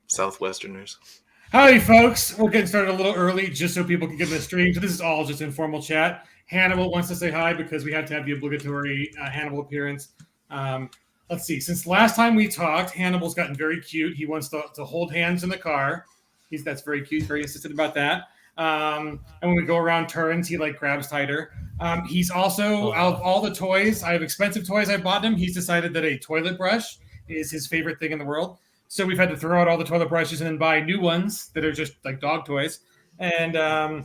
Southwesterners. Howdy, folks. We're getting started a little early just so people can get in the stream. So this is all just informal chat. Hannibal wants to say hi because we have to have the obligatory Hannibal appearance. Let's see. Since last time we talked, Hannibal's gotten very cute. He wants to hold hands in the car. That's very cute. He's very insistent about that. And when we go around turns, he grabs tighter. He's also, out of all the toys, I have expensive toys I bought him. He's decided that a toilet brush is his favorite thing in the world. So we've had to throw out all the toilet brushes and then buy new ones that are just like dog toys. And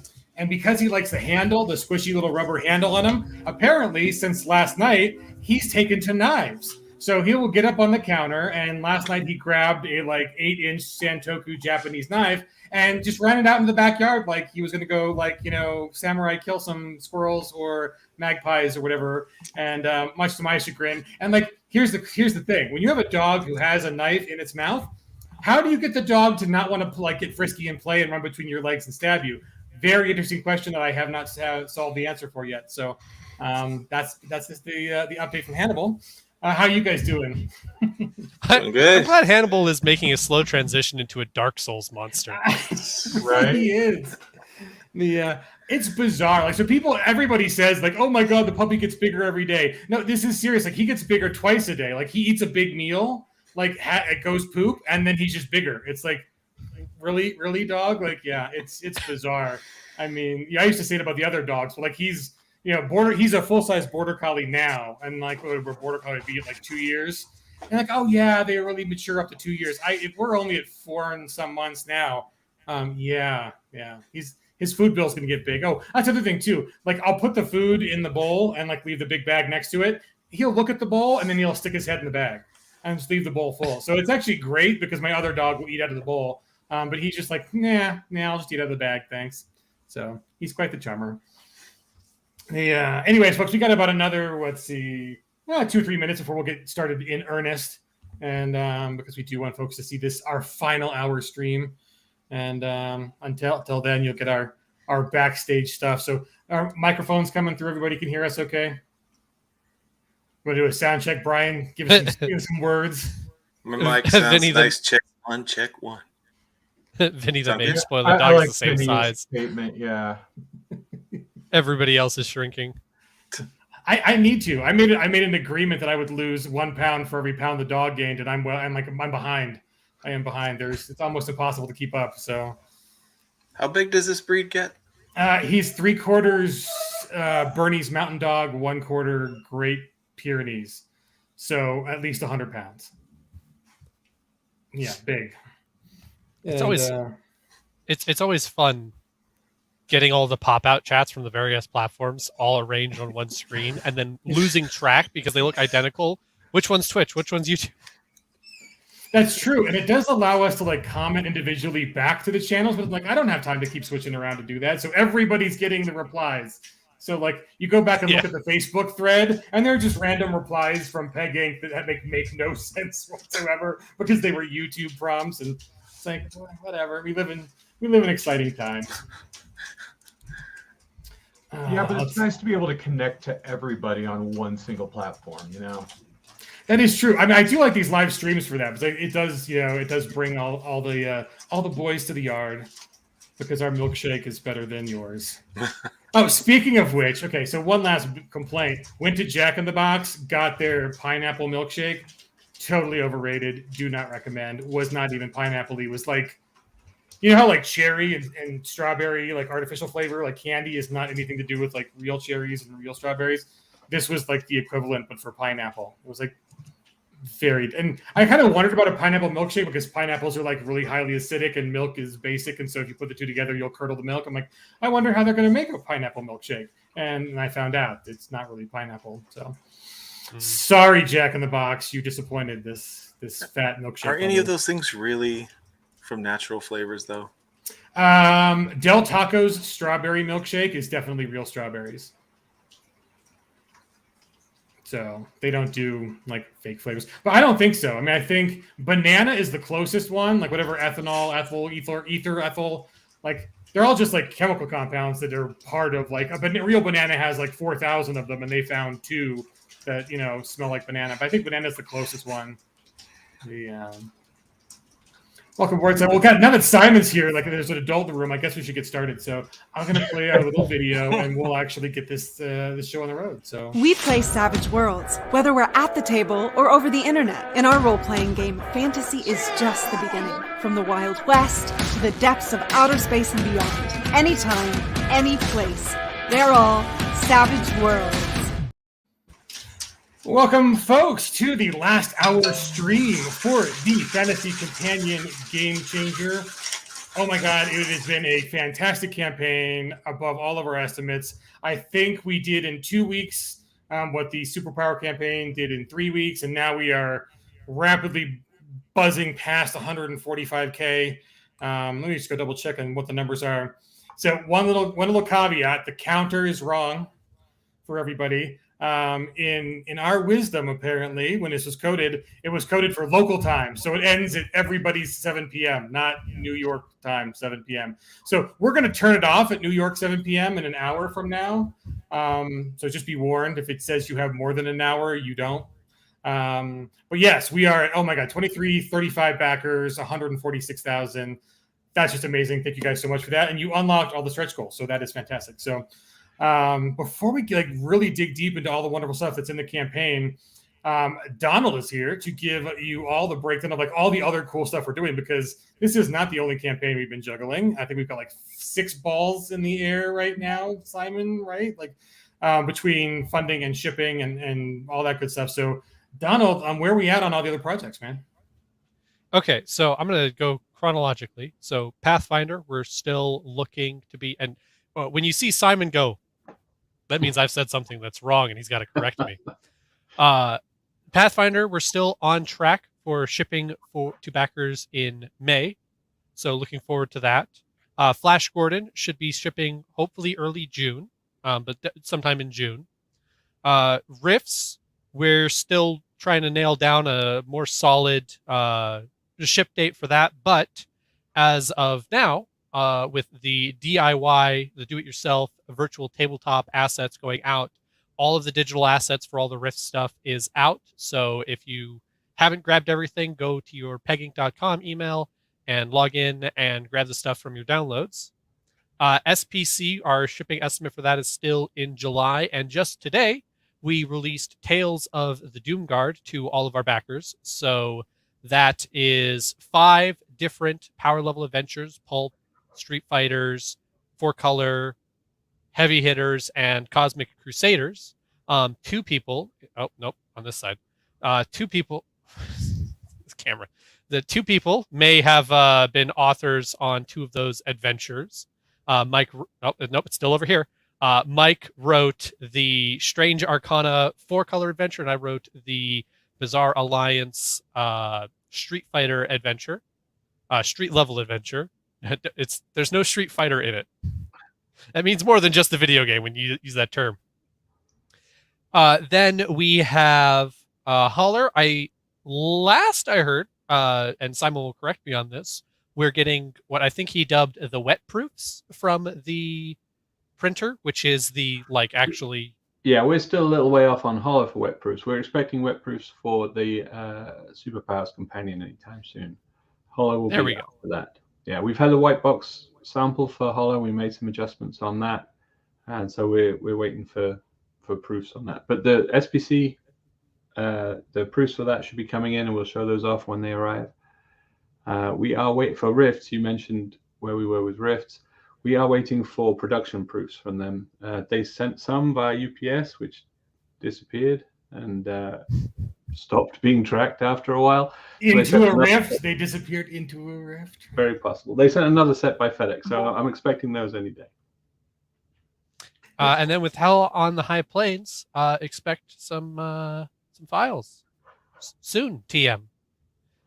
because he likes the handle, the squishy little rubber handle on him, apparently since last night, he's taken to knives. So he will get up on the counter, and last night he grabbed a 8-inch Santoku Japanese knife and just ran it out in the backyard like he was going to go samurai kill some squirrels or magpies or whatever. And much to my chagrin. And here's the thing: when you have a dog who has a knife in its mouth, how do you get the dog to not want to get frisky and play and run between your legs and stab you? Very interesting question that I have not solved the answer for yet. So that's just the update from Hannibal. How are you guys doing? I'm glad Hannibal is making a slow transition into a Dark Souls monster. Right? He is. It's bizarre. Everybody says oh my God, the puppy gets bigger every day. No, this is serious. He gets bigger twice a day. He eats a big meal, it goes poop, and then he's just bigger. It's really, dog? Yeah, it's bizarre. I mean, I used to say it about the other dogs, but he's he's a full-size border collie now, and we're border collie be at 2 years, and oh yeah, they really mature up to 2 years. We're only at 4 and some months now. Yeah, his food bill's gonna get big. Oh, that's the other thing too. I'll put the food in the bowl and leave the big bag next to it. He'll look at the bowl and then he'll stick his head in the bag and just leave the bowl full. So it's actually great because my other dog will eat out of the bowl, but he's just nah, I'll just eat out of the bag, thanks. So he's quite the charmer. Yeah. Anyways, folks, we got about another 2 or 3 minutes before we'll get started in earnest, and because we do want folks to see our final hour stream, and until then, you'll get our backstage stuff. So our microphone's coming through. Everybody can hear us, okay? We'll do a sound check. Brian, give us some words. My mic sounds nice. Check one, check one. Vinny the main spoiler dog is the same size. Statement, yeah. Everybody else is shrinking. I need to. I made an agreement that I would lose 1 pound for every pound the dog gained, and I'm behind. I am behind. It's almost impossible to keep up. So, how big does this breed get? He's 3/4 Bernese Mountain Dog, 1/4 Great Pyrenees, so at least 100 pounds. Yeah, big. It's always fun getting all the pop-out chats from the various platforms all arranged on one screen and then losing track because they look identical. Which one's Twitch? Which one's YouTube? That's true. And it does allow us to comment individually back to the channels, but I don't have time to keep switching around to do that. So everybody's getting the replies. So you go back and look at the Facebook thread, and they're just random replies from Peg Inc. that make no sense whatsoever because they were YouTube prompts, and it's whatever. We live in exciting times. Yeah, but it's nice to be able to connect to everybody on one single platform, That is true. I mean, I do like these live streams for that because it does bring all the boys to the yard because our milkshake is better than yours. Oh, speaking of which, okay, so one last complaint. Went to Jack in the Box, got their pineapple milkshake. Totally overrated. Do not recommend. Was not even pineapple-y. Was how cherry and strawberry, artificial flavor, candy is not anything to do with real cherries and real strawberries. This was the equivalent, but for pineapple. It was varied. And I kind of wondered about a pineapple milkshake because pineapples are really highly acidic and milk is basic. And so if you put the two together, you'll curdle the milk. I'm I wonder how they're going to make a pineapple milkshake. And I found out it's not really pineapple. So sorry, Jack in the Box, you disappointed this fat milkshake. Are any of those things really from natural flavors though? Del Taco's strawberry milkshake is definitely real strawberries. So they don't do fake flavors, but I don't think so. I mean, I think banana is the closest one, whatever ethanol, ethyl, ether, ethyl, they're all just chemical compounds that are part of a real banana has 4,000 of them, and they found 2 that smell like banana. But I think banana is the closest one. Welcome aboard. So, well, now that Simon's here, like there's an adult in the room, I guess we should get started. So I'm going to play our little video, and we'll actually get this show on the road. So we play Savage Worlds, whether we're at the table or over the internet. In our role-playing game, fantasy is just the beginning. From the Wild West to the depths of outer space and beyond. Anytime, any place. They're all Savage Worlds. Welcome, folks, to the last hour stream for the Fantasy Companion Game Changer. Oh my God, it has been a fantastic campaign, above all of our estimates. I think we did in 2 weeks what the Superpower campaign did in 3 weeks, and now we are rapidly buzzing past 145K. Let me just go double check on what the numbers are. So one little caveat: the counter is wrong for everybody. In our wisdom, apparently, when this was coded, it was coded for local time. So it ends at everybody's 7 p.m., not New York time, 7 p.m. So we're going to turn it off at New York 7 p.m. in an hour from now. So just be warned, if it says you have more than an hour, you don't. But yes, we are at, oh my God, 2335 backers, 146,000. That's just amazing. Thank you guys so much for that. And you unlocked all the stretch goals. So that is fantastic. So before we really dig deep into all the wonderful stuff that's in the campaign, Donald is here to give you all the breakdown of all the other cool stuff we're doing, because this is not the only campaign we've been juggling. I think we've got 6 balls in the air right now, Simon, right? Between funding and shipping and all that good stuff. So Donald, where are we at on all the other projects, man? Okay, so I'm going to go chronologically. So Pathfinder, we're still looking to be, and when you see Simon go, that means I've said something that's wrong and he's got to correct me. Pathfinder, we're still on track for shipping to backers in May. So looking forward to that. Flash Gordon should be shipping hopefully early June, but sometime in June. Rifts, we're still trying to nail down a more solid ship date for that. But as of now, with the DIY, the do-it-yourself virtual tabletop assets going out, all of the digital assets for all the Rift stuff is out. So if you haven't grabbed everything, go to your pegging.com email and log in and grab the stuff from your downloads. SPC, our shipping estimate for that is still in July. And just today, we released Tales of the Doomguard to all of our backers. So that is 5 different power level adventures: Pulp, Street Fighters, 4-color, Heavy Hitters, and Cosmic Crusaders. 2 people. Oh, nope, on this side. 2 people. This camera. The 2 people may have been authors on 2 of those adventures. Mike. Oh, nope, it's still over here. Mike wrote the Strange Arcana 4-color adventure, and I wrote the Bizarre Alliance Street Fighter adventure, street level adventure. There's no Street Fighter in it. That means more than just the video game when you use that term. Then we have Holler. Last I heard, and Simon will correct me on this, we're getting what I think he dubbed the wet proofs from the printer, which is the actually. Yeah, we're still a little way off on Holler for wet proofs. We're expecting wet proofs for the Superpowers Companion anytime soon. Holler will be after that. Yeah, we've had a white box sample for Holler. We made some adjustments on that, and so we're waiting for proofs on that. But the SPC, the proofs for that should be coming in, and we'll show those off when they arrive. We are waiting for Rifts. You mentioned where we were with Rifts. We are waiting for production proofs from them. They sent some via UPS, which disappeared and stopped being tracked after a while. Into a rift? They disappeared into a rift? Very possible. They sent another set by FedEx, so I'm expecting those any day. And then with Hell on the High Plains, expect some files soon, TM.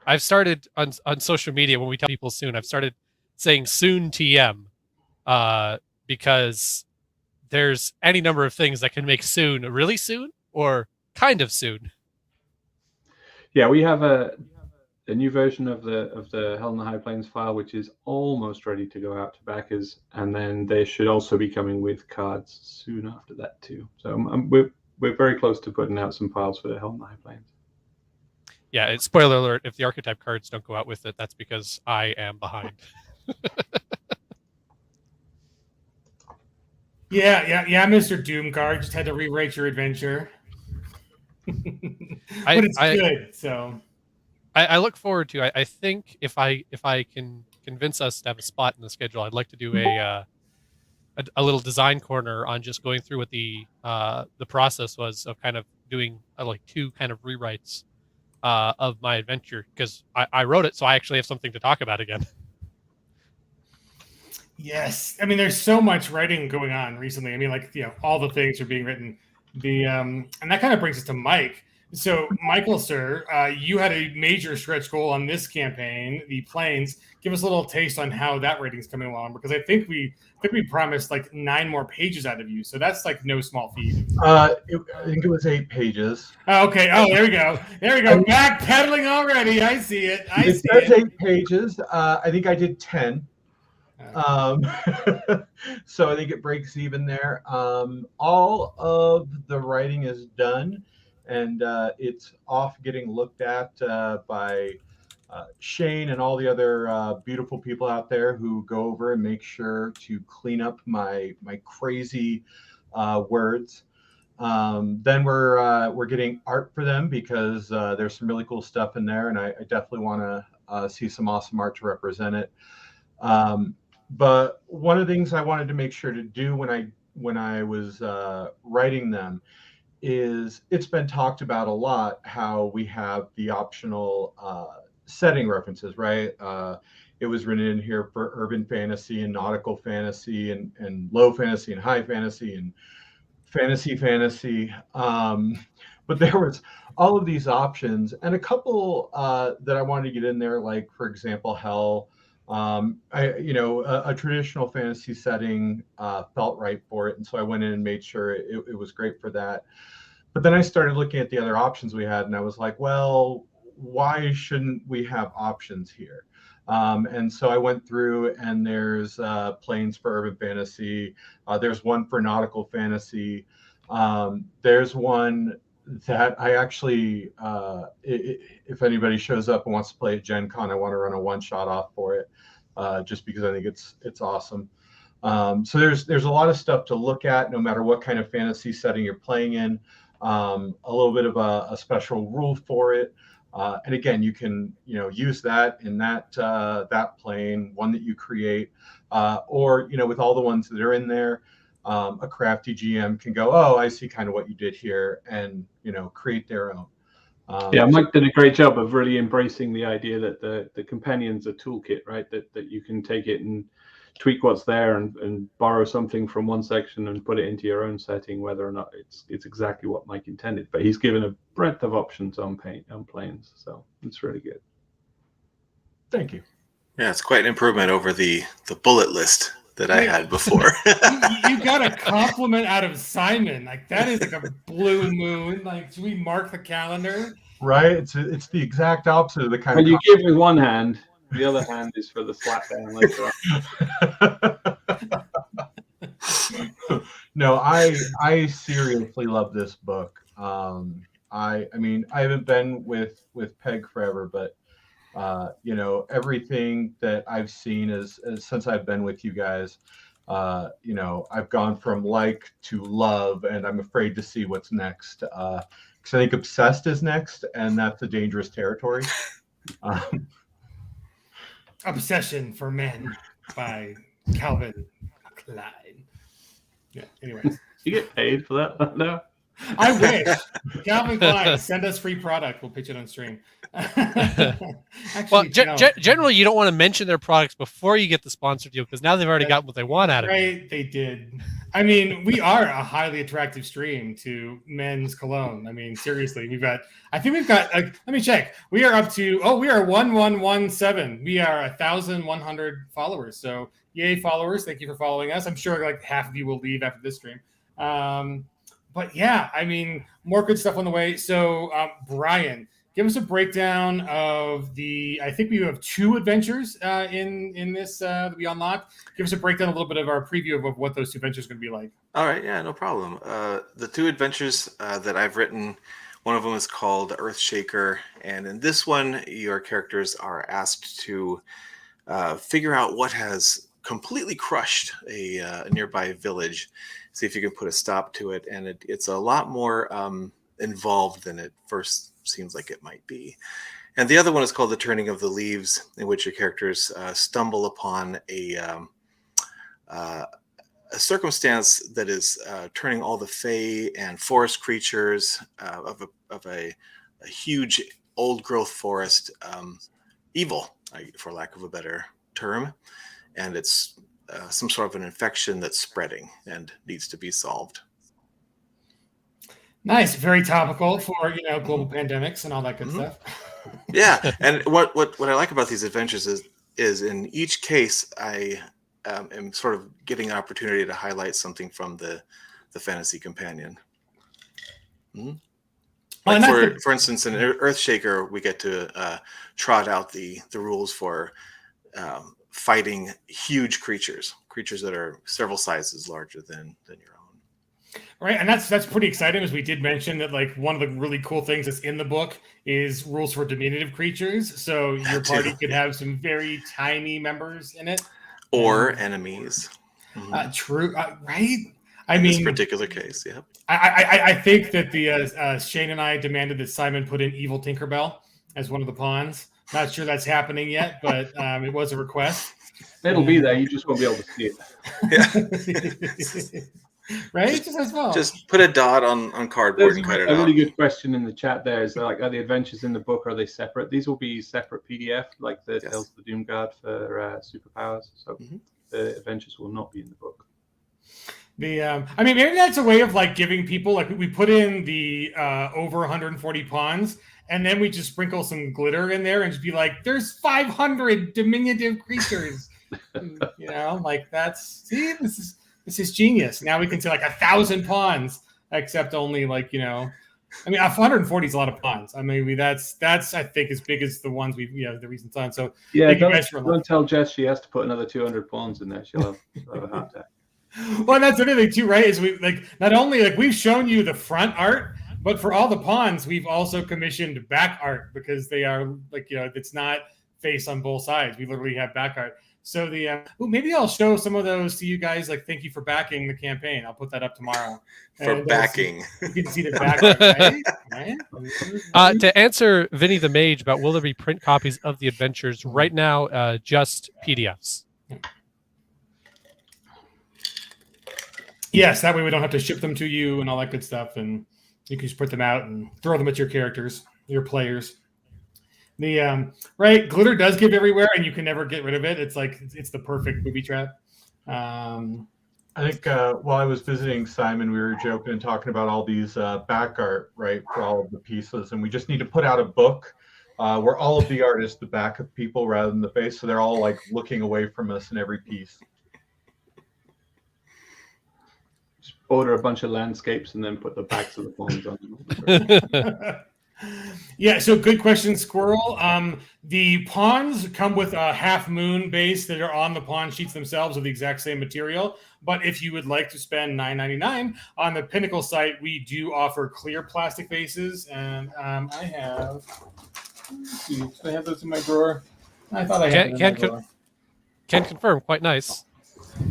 I've started on social media, when we tell people soon, I've started saying soon TM, because there's any number of things that can make soon really soon or kind of soon. Yeah, we have a new version of the Hell in the High Plains file, which is almost ready to go out to backers, and then they should also be coming with cards soon after that too. So we're very close to putting out some files for the Hell in the High Plains. Yeah, spoiler alert, if the archetype cards don't go out with it, that's because I am behind. Yeah, Mr. Doom card. Just had to rewrite your adventure. But it's good, so I look forward to. I think if I can convince us to have a spot in the schedule, I'd like to do a little design corner on just going through what the process was of kind of doing like 2 kind of rewrites of my adventure, because I wrote it, so I actually have something to talk about again. Yes, I mean, there's so much writing going on recently. I mean, like, all the things are being written. And that kind of brings us to Mike. So, Michael, sir, you had a major stretch goal on this campaign, the Plains. Give us a little taste on how that rating's coming along, because I think we promised like 9 more pages out of you. So that's like no small feat. I think it was 8 pages. Okay. Oh, there we go. Backpedaling already. I see it. It says 8 pages. I think I did 10. So I think it breaks even there. All of the writing is done, and it's off getting looked at by Shane and all the other beautiful people out there who go over and make sure to clean up my crazy words. Then we're getting art for them, because there's some really cool stuff in there, and I definitely want to see some awesome art to represent it. But one of the things I wanted to make sure to do when I was writing them is, it's been talked about a lot how we have the optional setting references, right? It was written in here for urban fantasy and nautical fantasy and low fantasy and high fantasy and fantasy. But there was all of these options, and a couple that I wanted to get in there, like, for example, hell. A traditional fantasy setting felt right for it, and so I went in and made sure it was great for that. But then I started looking at the other options we had, and I was like, well, why shouldn't we have options here? And so I went through, and there's Plains for urban fantasy. There's one for nautical fantasy. There's one that I actually, if anybody shows up and wants to play at Gen Con, I want to run a one-shot off for it, just because I think it's awesome. So there's a lot of stuff to look at, no matter what kind of fantasy setting you're playing in. A little bit of a special rule for it. And again, you can use that in that plane, one that you create, or with all the ones that are in there. A crafty GM can go, oh, I see kind of what you did here, and create their own. Mike did a great job of really embracing the idea that the companion's a toolkit, right? That you can take it and tweak what's there and borrow something from one section and put it into your own setting, whether or not it's exactly what Mike intended. But he's given a breadth of options on Plains, so it's really good. Thank you. Yeah, it's quite an improvement over the bullet list that I had before. You got a compliment out of Simon. Like, that is like a blue moon. Like, should we mark the calendar? Right. It's the exact opposite of the kind. But you give with one hand, the other hand is for the slap down later on. No, I seriously love this book. I mean, I haven't been with Peg forever, but everything that I've seen is since I've been with you guys, I've gone from like to love, and I'm afraid to see what's next. Because I think obsessed is next, and that's a dangerous territory. Obsession for Men by Calvin Klein. Yeah. Anyways, you get paid for that? No. I wish. Calvin Klein, send us free product. We'll pitch it on stream. Actually, generally, you don't want to mention their products before you get the sponsored deal, because now they've already got what they want out of it. Right, they did. I mean, we are a highly attractive stream to men's cologne. I mean, seriously, I think we've got, let me check. We are up to, we are 1117. We are 1,100 followers. So yay, followers. Thank you for following us. I'm sure like half of you will leave after this stream. But yeah, I mean, more good stuff on the way. So, Brian, give us a breakdown of I think we have 2 adventures in this that we unlocked. Give us a breakdown, a little bit of our preview of what those 2 adventures are going to be like. All right, yeah, no problem. The 2 adventures that I've written, One of them is called Earthshaker, and in this one, your characters are asked to figure out what has completely crushed a nearby village. See if you can put a stop to it, and it's a lot more involved than it first seems like it might be. And the other one is called The Turning of the Leaves, in which your characters stumble upon a circumstance that is turning all the fae and forest creatures of a huge old growth forest evil, for lack of a better term. And it's some sort of an infection that's spreading and needs to be solved. Nice, very topical for global pandemics and all that good stuff. Yeah, and what I like about these adventures is in each case I am sort of getting an opportunity to highlight something from the fantasy companion. Mm-hmm. Like for instance, in Earthshaker, we get to trot out the rules for fighting huge creatures that are several sizes larger than your own. Right, and that's pretty exciting, as we did mention that like one of the really cool things that's in the book is rules for diminutive creatures. So your party could have some very tiny members in it, or enemies. True, right? In this particular case, yeah. I think that the Shane and I demanded that Simon put in Evil Tinkerbell as one of the pawns. Not sure that's happening yet, but it was a request. It'll be there. You just won't be able to see it. Yeah. Right? Just put a dot on cardboard and cut it out. A really good question in the chat there is like, are the adventures in the book, are they separate? These will be separate PDF, like the Tales of the Doom Guard for superpowers. So the adventures will not be in the book. I mean, maybe that's a way of like giving people, like we put in the over 140 pawns, and then we just sprinkle some glitter in there and just be like, there's 500 diminutive creatures. Like this is genius. Now we can say like 1,000 pawns, except only like, I mean, 140 is a lot of pawns. I mean, that's I think as big as the ones we've, the recent on. So yeah, don't tell Jess she has to put another 200 pawns in there. She'll have a heart attack. Well, that's another thing too, right? Is we like not only like we've shown you the front art, but for all the pawns, we've also commissioned back art because they are like it's not face on both sides. We literally have back art. So maybe I'll show some of those to you guys. Like, thank you for backing the campaign. I'll put that up tomorrow. For backing, you can see the back art, right? To answer Vinny the Mage about will there be print copies of the adventures right now, just PDFs. Yes, that way we don't have to ship them to you and all that good stuff, and you can just print them out and throw them at your characters, your players. Right, glitter does give everywhere, and you can never get rid of it. It's like it's the perfect booby trap. I think while I was visiting Simon, we were joking and talking about all these back art, right, for all of the pieces, and we just need to put out a book where all of the art is the back of people rather than the face, so they're all like looking away from us in every piece. Order a bunch of landscapes and then put the backs of the pawns on. Yeah, so good question, Squirrel. The pawns come with a half moon base that are on the pawn sheets themselves of the exact same material. But if you would like to spend $9.99 on the Pinnacle site, we do offer clear plastic bases, and I have. Let's see, do I have those in my drawer? I thought I had them in my drawer. Can confirm, quite nice.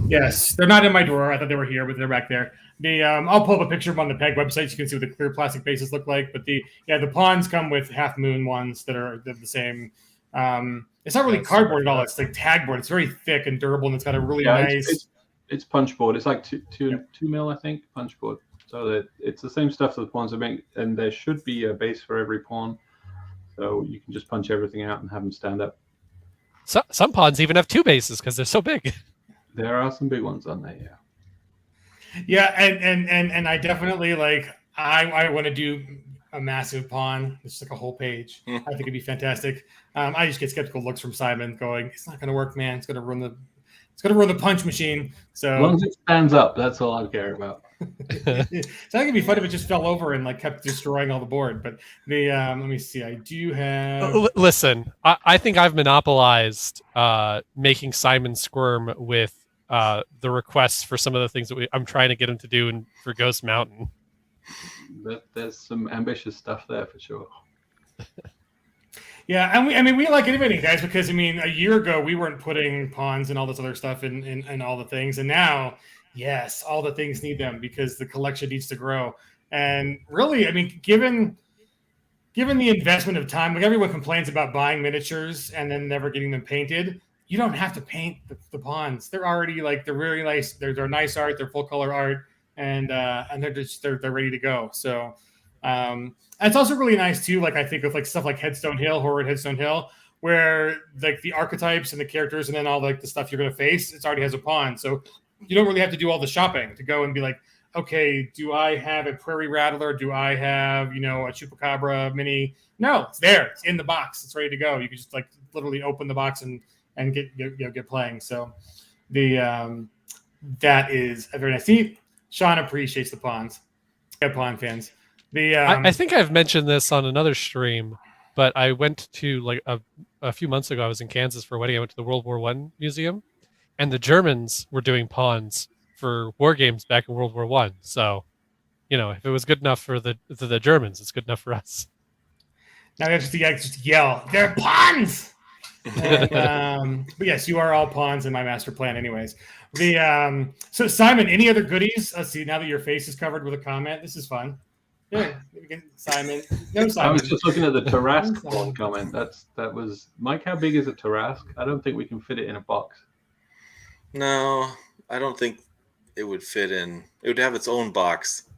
Yes, they're not in my drawer. I thought they were here, but they're back there. I'll pull up a picture of them on the PEG website so you can see what the clear plastic bases look like. But the pawns come with half moon ones they're the same. It's not really cardboard at all. It's like tagboard. It's very thick and durable, and it's got a really nice. It's punch board. It's like two mil, I think, punch board. So that it's the same stuff that the pawns are making, and there should be a base for every pawn, so you can just punch everything out and have them stand up. So, some pawns even have two bases because they're so big. There are some big ones on there, yeah. Yeah, and I definitely I want to do a massive pawn. It's like a whole page. I think it'd be fantastic. I just get skeptical looks from Simon going, it's not going to work, man. It's going to ruin the punch machine. So as long as it stands up, that's all I care about. So I think it'd be fun if it just fell over and kept destroying all the board. But let me see. I do have. Listen, I think I've monopolized making Simon squirm with the requests for some of the things that I'm trying to get him to do for Ghost Mountain. there's some ambitious stuff there for sure. Yeah, and we like innovating, guys, because a year ago we weren't putting pawns and all this other stuff in all the things, and now, yes, all the things need them because the collection needs to grow. And really, given the investment of time, like everyone complains about buying miniatures and then never getting them painted, you don't have to paint the pawns. They're already they're really nice. They're nice art. They're full color art, and they're ready to go. So. It's also really nice too, I think of stuff like Headstone Hill, Horrid Headstone Hill, where the archetypes and the characters and then all the stuff you're going to face, it already has a pawn. So you don't really have to do all the shopping to go and be like, okay, do I have a Prairie Rattler? Do I have, a Chupacabra mini? No, it's there. It's in the box. It's ready to go. You can just literally open the box and get playing. So that is a very nice. See, Sean appreciates the pawns. Got pawn fans. I think I've mentioned this on another stream, but I went to a few months ago. I was in Kansas for a wedding. I went to the World War I museum, and the Germans were doing pawns for war games back in World War I. So, if it was good enough for the Germans, it's good enough for us. Now we have to just yell, "They're pawns!" And, but yes, you are all pawns in my master plan, anyways. So Simon, any other goodies? Let's see. Now that your face is covered with a comment, this is fun. Yeah, Simon. No, Simon. I was just looking at the Tarask one comment. That was Mike. How big is a Tarask? I don't think we can fit it in a box. No, I don't think it would fit in. It would have its own box.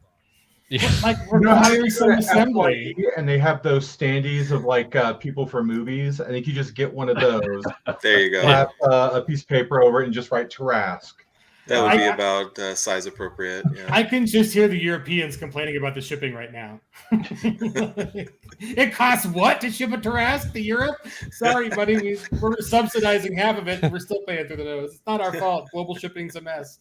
Yeah. We're hiring some assembly, and they have those standees of people for movies. I think you just get one of those. There you go. Slap a piece of paper over it and just write Tarask. That would be about size appropriate. Yeah. I can just hear the Europeans complaining about the shipping right now. It costs what to ship a Tarask to Europe? Sorry, buddy. We're subsidizing half of it. And we're still paying through the nose. It's not our fault. Global shipping's a mess.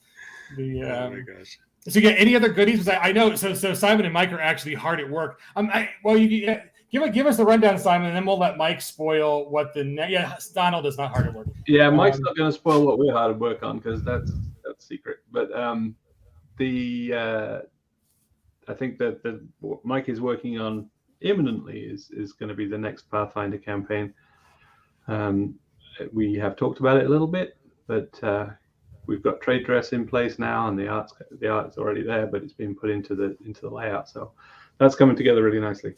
Oh my gosh. So yeah, any other goodies? I know. So Simon and Mike are actually hard at work. Give us the rundown, Simon, and then we'll let Mike spoil what Donald is not hard at work. Yeah, Mike's not going to spoil what we're hard at work on because that's secret. But I think that what Mike is working on imminently is going to be the next Pathfinder campaign. We have talked about it a little bit, but we've got trade dress in place now, and the art's already there, but it's been put into the layout. So that's coming together really nicely.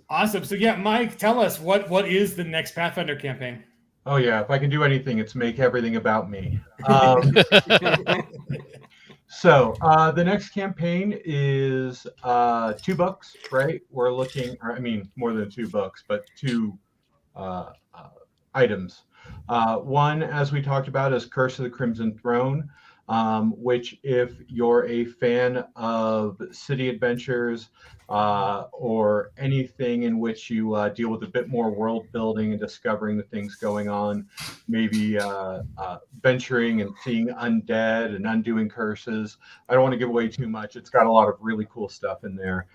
Awesome. So yeah, Mike, tell us what is the next Pathfinder campaign? Oh yeah, if I can do anything, it's make everything about me. So the next campaign is 2 books, right? We're looking, more than 2 books, but 2 items. One, as we talked about, is Curse of the Crimson Throne, which if you're a fan of city adventures or anything in which you deal with a bit more world building and discovering the things going on, maybe venturing and seeing undead and undoing curses. I don't want to give away too much. It's got a lot of really cool stuff in there.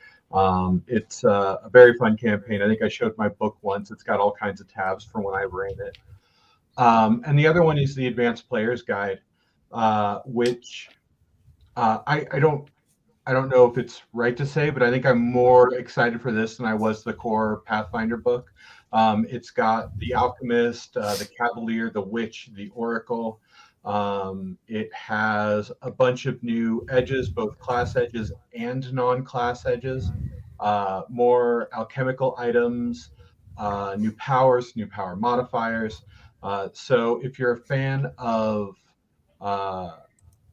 It's a very fun campaign. I think I showed my book once. It's got all kinds of tabs from when I ran it. And the other one is the Advanced Player's Guide, which I don't know if it's right to say, but I think I'm more excited for this than I was the core Pathfinder book. It's got the Alchemist, the Cavalier, the Witch, the Oracle. It has a bunch of new edges, both class edges and non-class edges, more alchemical items, new powers, new power modifiers. So if you're a fan of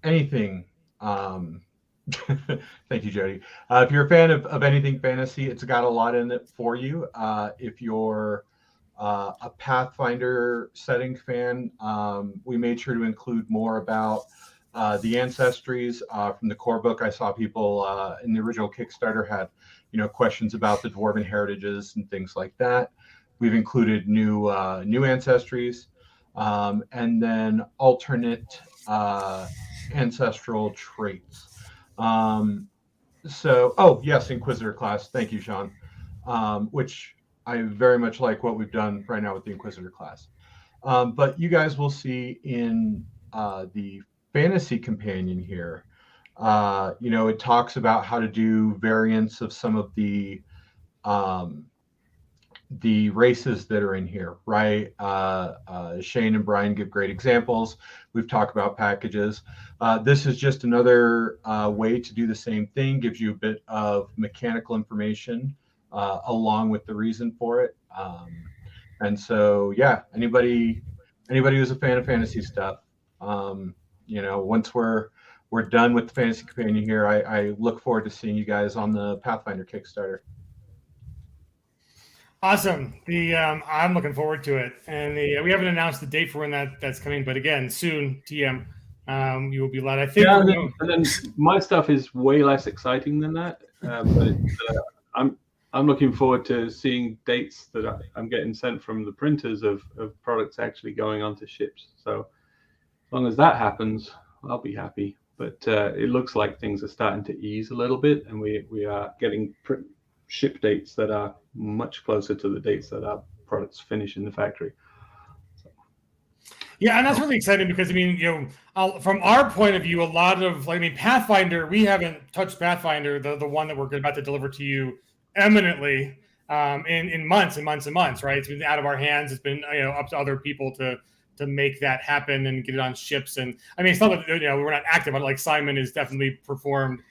anything, thank you, Jody. If you're a fan of anything fantasy, it's got a lot in it for you. If you're a Pathfinder setting fan, we made sure to include more about the ancestries from the core book. I saw people in the original Kickstarter had, questions about the dwarven heritages and things like that. We've included new ancestries, and then alternate ancestral traits. Yes, Inquisitor class. Thank you, Sean. Which I very much like what we've done right now with the Inquisitor class. But you guys will see in the fantasy companion here, It talks about how to do variants of some of the races that are in here, right? Shane and Brian give great examples. We've talked about packages. This is just another way to do the same thing, gives you a bit of mechanical information along with the reason for it. And so, yeah, anybody who's a fan of fantasy stuff, once we're done with the Fantasy Companion here, I look forward to seeing you guys on the Pathfinder Kickstarter. Awesome. I'm looking forward to it, and we haven't announced the date for when that's coming, but again, soon, TM, you will be allowed. I think. Yeah, and then my stuff is way less exciting than that, but I'm looking forward to seeing dates that I'm getting sent from the printers of products actually going onto ships. So as long as that happens, I'll be happy. But it looks like things are starting to ease a little bit, and we are getting ship dates that are much closer to the dates that our products finish in the factory. So. Yeah, and that's really exciting because from our point of view, a lot of Pathfinder, we haven't touched Pathfinder, the one that we're about to deliver to you eminently in months and months and months, right? It's been out of our hands. It's been up to other people to make that happen and get it on ships. And it's not that we're not active on it. Like Simon has definitely performed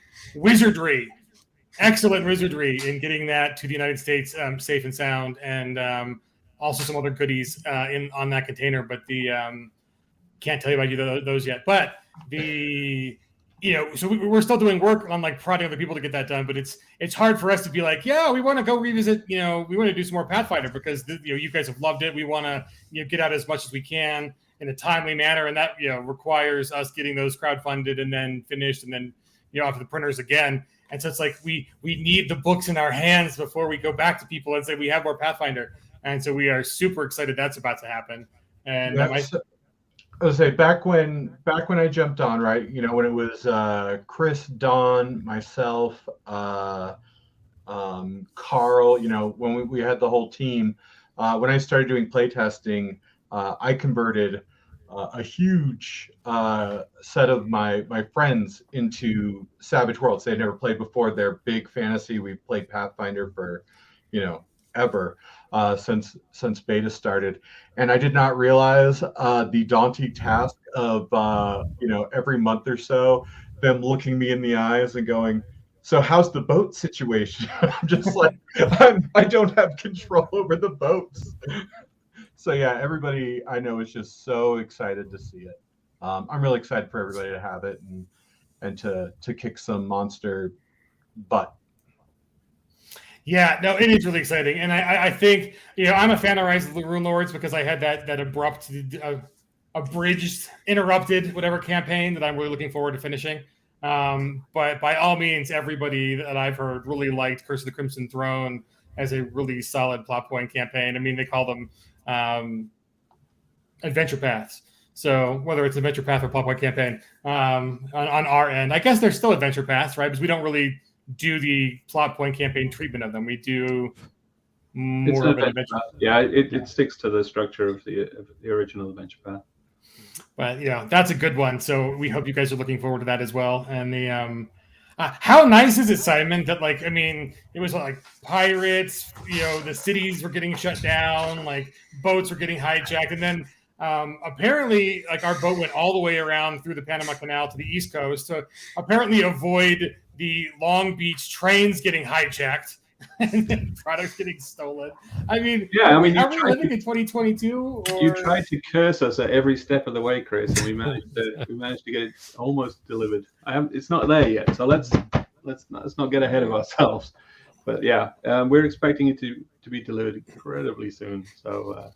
excellent wizardry in getting that to the United States safe and sound, and also some other goodies on that container. But can't tell you about those yet. But so we're still doing work on prodding other people to get that done. But it's hard for us to be like, yeah, we want to go revisit. We want to do some more Pathfinder because you guys have loved it. We want to get out as much as we can in a timely manner, and that requires us getting those crowdfunded and then finished, and then off to the printers again. And so it's like we need the books in our hands before we go back to people and say we have more Pathfinder. And so we are super excited that's about to happen. And I would say back when I jumped on, right, when it was Chris, Don, myself, Carl, when we had the whole team, when I started doing playtesting, I converted a huge set of my friends into Savage Worlds. They had never played before. They're big fantasy. We've played Pathfinder for, ever since beta started. And I did not realize the daunting task of, every month or so, them looking me in the eyes and going, so how's the boat situation? I'm just like, I don't have control over the boats. So yeah, everybody I know is just so excited to see it. I'm really excited for everybody to have it and to kick some monster butt. Yeah, no, it is really exciting, and I think I'm a fan of Rise of the Rune Lords because I had that abrupt, abridged, interrupted, whatever campaign that I'm really looking forward to finishing. But by all means, everybody that I've heard really liked Curse of the Crimson Throne as a really solid plot point campaign. They call them adventure paths. So whether it's adventure path or plot point campaign, on our end, I guess they're still adventure paths, right? Because we don't really do the plot point campaign treatment of them. We do more of an adventure path. Yeah, it sticks to the structure of the original adventure path. But that's a good one. So we hope you guys are looking forward to that as well. And the how nice is it, Simon, that it was like pirates, the cities were getting shut down, boats were getting hijacked, and then apparently our boat went all the way around through the Panama Canal to the East Coast to apparently avoid the Long Beach trains getting hijacked and then products getting stolen. Are we living in 2022? Or? You tried to curse us at every step of the way, Chris, and we managed to get it almost delivered. It's not there yet, so let's not get ahead of ourselves. But yeah, we're expecting it to be delivered incredibly soon. So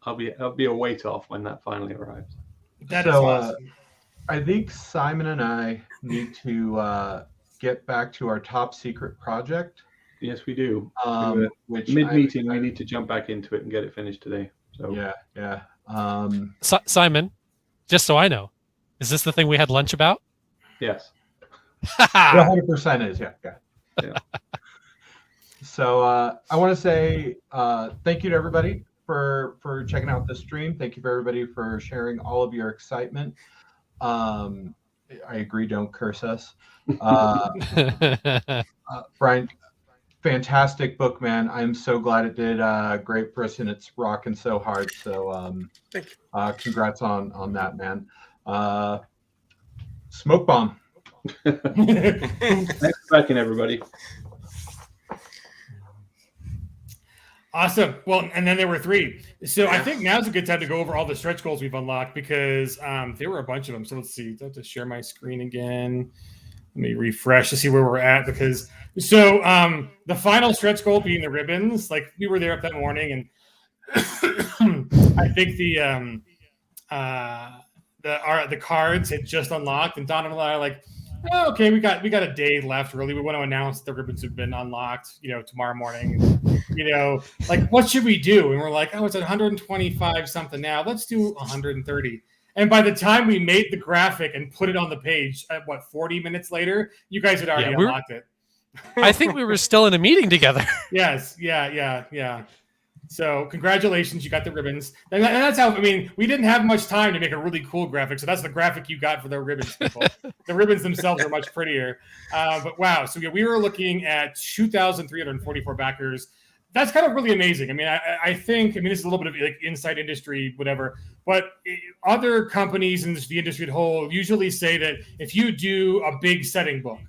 I'll be a weight off when that finally arrives. That is awesome. I think Simon and I need to get back to our top secret project. Yes, we do. Which mid-meeting, we need to jump back into it and get it finished today. So yeah. Simon, just so I know, is this the thing we had lunch about? Yes. 100% is, yeah. So I want to say thank you to everybody for checking out this stream. Thank you for everybody for sharing all of your excitement. I agree. Don't curse us. Brian, fantastic book, man. I'm so glad it did great for us, and it's rocking so hard. So congrats on that, man. Smoke bomb. Thanks for backing, everybody. Awesome. Well, and then there were 3. So I think now's a good time to go over all the stretch goals we've unlocked because there were a bunch of them. So let's see. I have to share my screen again. Let me refresh to see where we're at because the final stretch goal being the ribbons, like we were there up that morning and I think the cards had just unlocked and Don and I are like, oh, okay, we got a day left really. We want to announce the ribbons have been unlocked, tomorrow morning. Like what should we do? And we're like, oh, it's 125 something now. Let's do 130. And by the time we made the graphic and put it on the page, 40 minutes later, you guys had already unlocked it. I think we were still in a meeting together. Yes. Yeah. So congratulations, you got the ribbons. And that's how, we didn't have much time to make a really cool graphic. So that's the graphic you got for the ribbons, people. The ribbons themselves are much prettier. But wow. So we were looking at 2,344 backers. That's kind of really amazing. I think this is a little bit of like inside industry, whatever, but other companies in the industry at whole usually say that if you do a big setting book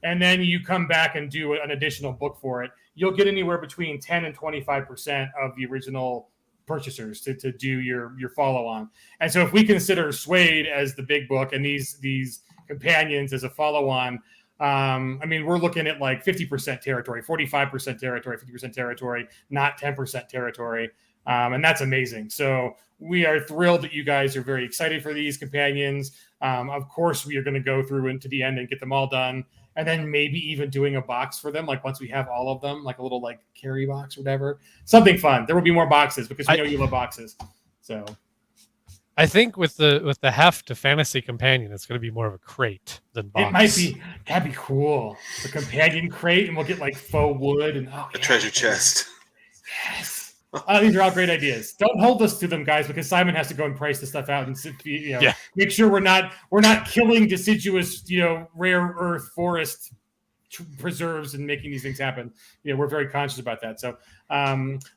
and then you come back and do an additional book for it, you'll get anywhere between 10 and 25% of the original purchasers to do your follow-on. And so if we consider Suede as the big book and these companions as a follow-on, we're looking at like 50% territory, 45% territory, 50% territory, not 10% territory. And that's amazing. So we are thrilled that you guys are very excited for these companions. Of course, we are going to go through into the end and get them all done. And then maybe even doing a box for them, like once we have all of them, like a little like carry box or whatever. Something fun. There will be more boxes because we know you love boxes. So I think with the heft to Fantasy Companion, it's going to be more of a crate than box. It might be. That'd be cool. The companion crate, and we'll get like faux wood and a treasure chest. Yes. These are all great ideas. Don't hold us to them, guys, because Simon has to go and price the stuff out and make sure we're not killing deciduous, rare earth forest preserves and making these things happen. We're very conscious about that. So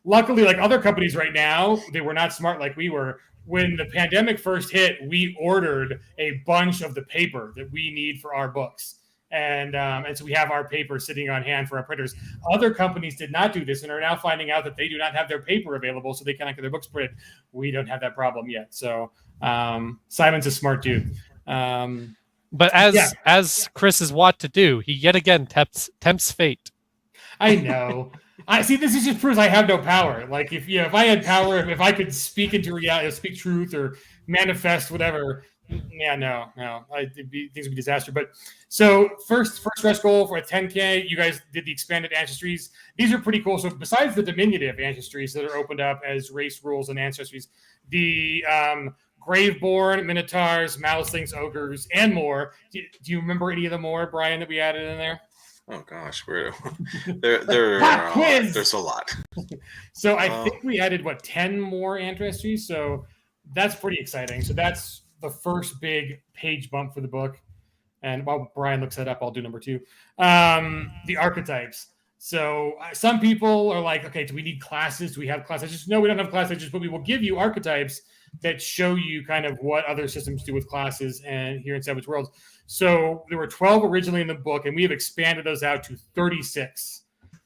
luckily, like other companies right now, they were not smart like we were. When the pandemic first hit, we ordered a bunch of the paper that we need for our books. And so we have our paper sitting on hand for our printers. Other companies did not do this and are now finding out that they do not have their paper available, so they cannot get their books printed. We don't have that problem yet. So Simon's a smart dude. But as Chris is wont to do, he yet again tempts fate. I know. I see. This is just proves I have no power. Like if I had power, if I could speak into reality, speak truth, or manifest whatever. Yeah, no. Things would be disaster. But so first stretch goal for a 10K, you guys did the expanded ancestries. These are pretty cool. So besides the diminutive ancestries that are opened up as race rules and ancestries, the Graveborn, Minotaurs, Mouselings, Ogres, and more. Do you remember any of the more, Brian, that we added in there? Oh gosh, there's a lot. So I think we added 10 more ancestries. So that's pretty exciting. So that's the first big page bump for the book. And while Brian looks that up, I'll do number 2. The archetypes. So some people are like, okay, do we need classes? Do we have classes? No, we don't have classes, but we will give you archetypes that show you kind of what other systems do with classes and here in Savage Worlds. So there were 12 originally in the book, and we have expanded those out to 36.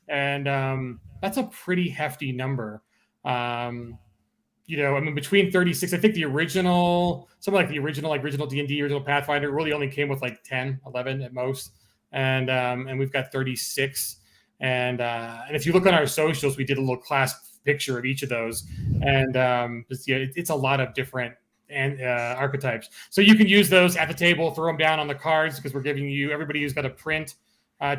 And that's a pretty hefty number. Between 36, I think the original, something like the original D&D, original Pathfinder really only came with like 10, 11 at most. And we've got 36. And if you look on our socials, we did a little class picture of each of those. And it's a lot of different archetypes. So you can use those at the table, throw them down on the cards, because we're giving you, everybody who's got a print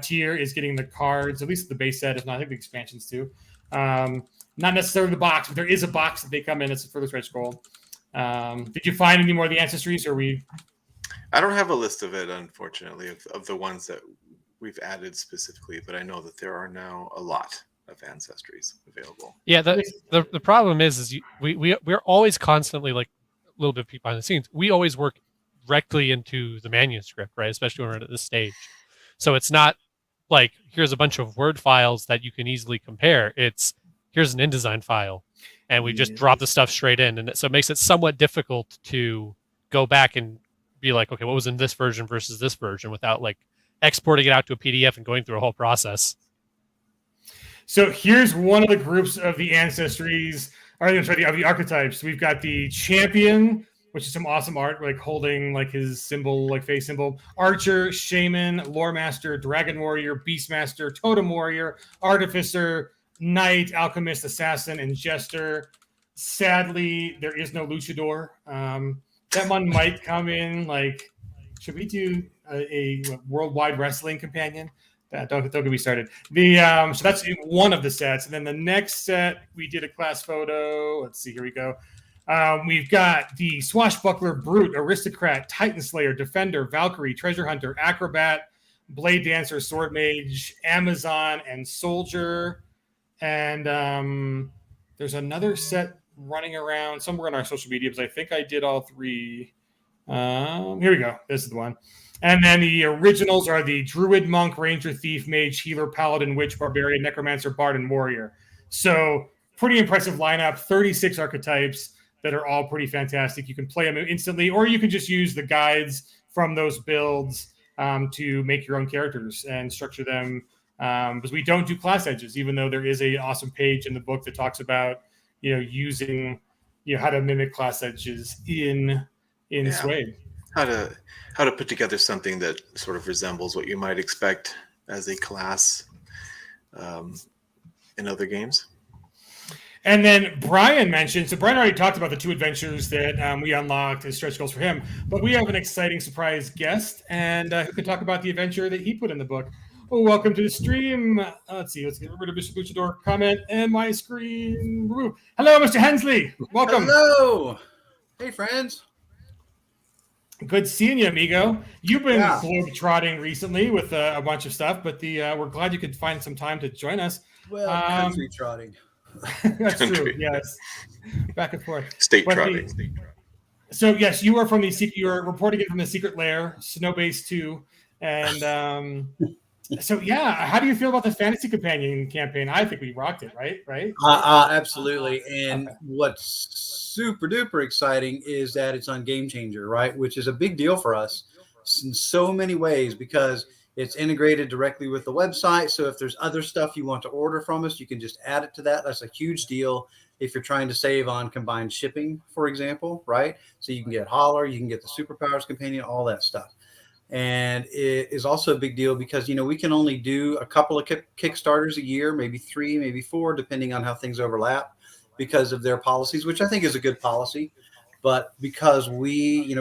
tier is getting the cards, at least the base set, if not, I think the expansions too. Not necessarily the box, but there is a box that they come in as a further stretch goal. Did you find any more of the ancestries, or I don't have a list of it, unfortunately, of the ones that we've added specifically, but I know that there are now a lot of ancestries available. Yeah, the problem is we're always constantly, like a little bit behind the scenes, we always work directly into the manuscript, right? Especially when we're at this stage. So it's not like here's a bunch of Word files that you can easily compare. It's here's an InDesign file, and we just drop the stuff straight in, and so it makes it somewhat difficult to go back and be like, okay, what was in this version versus this version without like exporting it out to a PDF and going through a whole process. So here's one of the groups of the ancestries, or of the archetypes. We've got the champion, which is some awesome art, like holding like his symbol, like face symbol. Archer, shaman, lore master, dragon warrior, beast master, totem warrior, artificer, knight, alchemist, assassin, and jester. Sadly, there is no luchador. That one might come in. Like, should we do a worldwide wrestling companion? Don't get me started. So that's one of the sets, and then the next set we did a class photo. Let's see, here we go. We've got the swashbuckler, brute, aristocrat, titan slayer, defender, Valkyrie, treasure hunter, acrobat, blade dancer, sword mage, Amazon, and soldier. And there's another set running around somewhere on our social media because I think I did all three. Here we go. This is the one. And then the originals are the druid, monk, ranger, thief, mage, healer, paladin, witch, barbarian, necromancer, bard, and warrior. So pretty impressive lineup, 36 archetypes that are all pretty fantastic. You can play them instantly, or you can just use the guides from those builds to make your own characters and structure them. Because we don't do class edges, even though there is an awesome page in the book that talks about, using, how to mimic class edges in Suede. How to put together something that sort of resembles what you might expect as a class in other games. And then Brian mentioned, so Brian already talked about the 2 adventures that we unlocked as stretch goals for him, but we have an exciting surprise guest, and who can talk about the adventure that he put in the book. Well, welcome to the stream. Let's get rid of Mr. Luchador comment and my screen. Hello, Mr. Hensley. Welcome. Hello. Hey, friends. Good seeing you, amigo. You've been globe-trotting recently with a bunch of stuff, but we're glad you could find some time to join us. Well, country trotting. That's true, yes. Back and forth. State trotting. So, yes, you are you are reporting it from the secret lair, Snowbase 2. And so, how do you feel about the Fantasy Companion campaign? I think we rocked it, right? Absolutely. And what's super duper exciting is that it's on Game Changer, right? Which is a big deal for us in so many ways because it's integrated directly with the website. So if there's other stuff you want to order from us, you can just add it to that. That's a huge deal if you're trying to save on combined shipping, for example, right? So you can get Holler, you can get the Superpowers Companion, all that stuff. And it is also a big deal because, we can only do a couple of Kickstarters a year, maybe 3, maybe 4, depending on how things overlap because of their policies, which I think is a good policy. But because we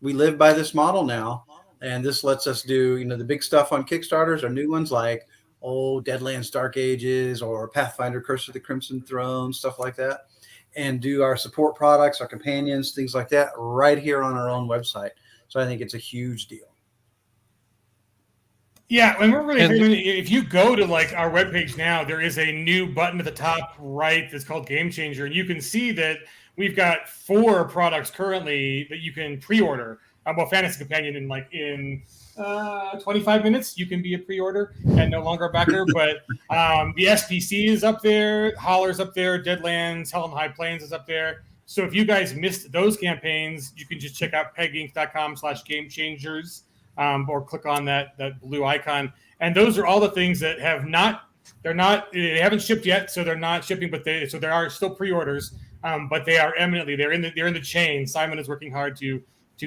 live by this model now, and this lets us do, the big stuff on Kickstarters or new ones like, Deadlands, Dark Ages, or Pathfinder, Curse of the Crimson Throne, stuff like that, and do our support products, our companions, things like that right here on our own website. So I think it's a huge deal. Yeah, and we're really if you go to our webpage now, there is a new button at the top right that's called Game Changer, and you can see that we've got 4 products currently that you can pre-order. Fantasy Companion in 25 minutes you can be a pre-order and no longer a backer. But the SPC is up there, Holler's up there, Deadlands, Hell and High Plains is up there. So if you guys missed those campaigns, you can just check out peginc.com/gamechangers. Or click on that blue icon, and those are all the things that they haven't shipped yet, so they're not shipping, but there are still pre-orders, but they are eminently they're in the chain. Simon is working hard to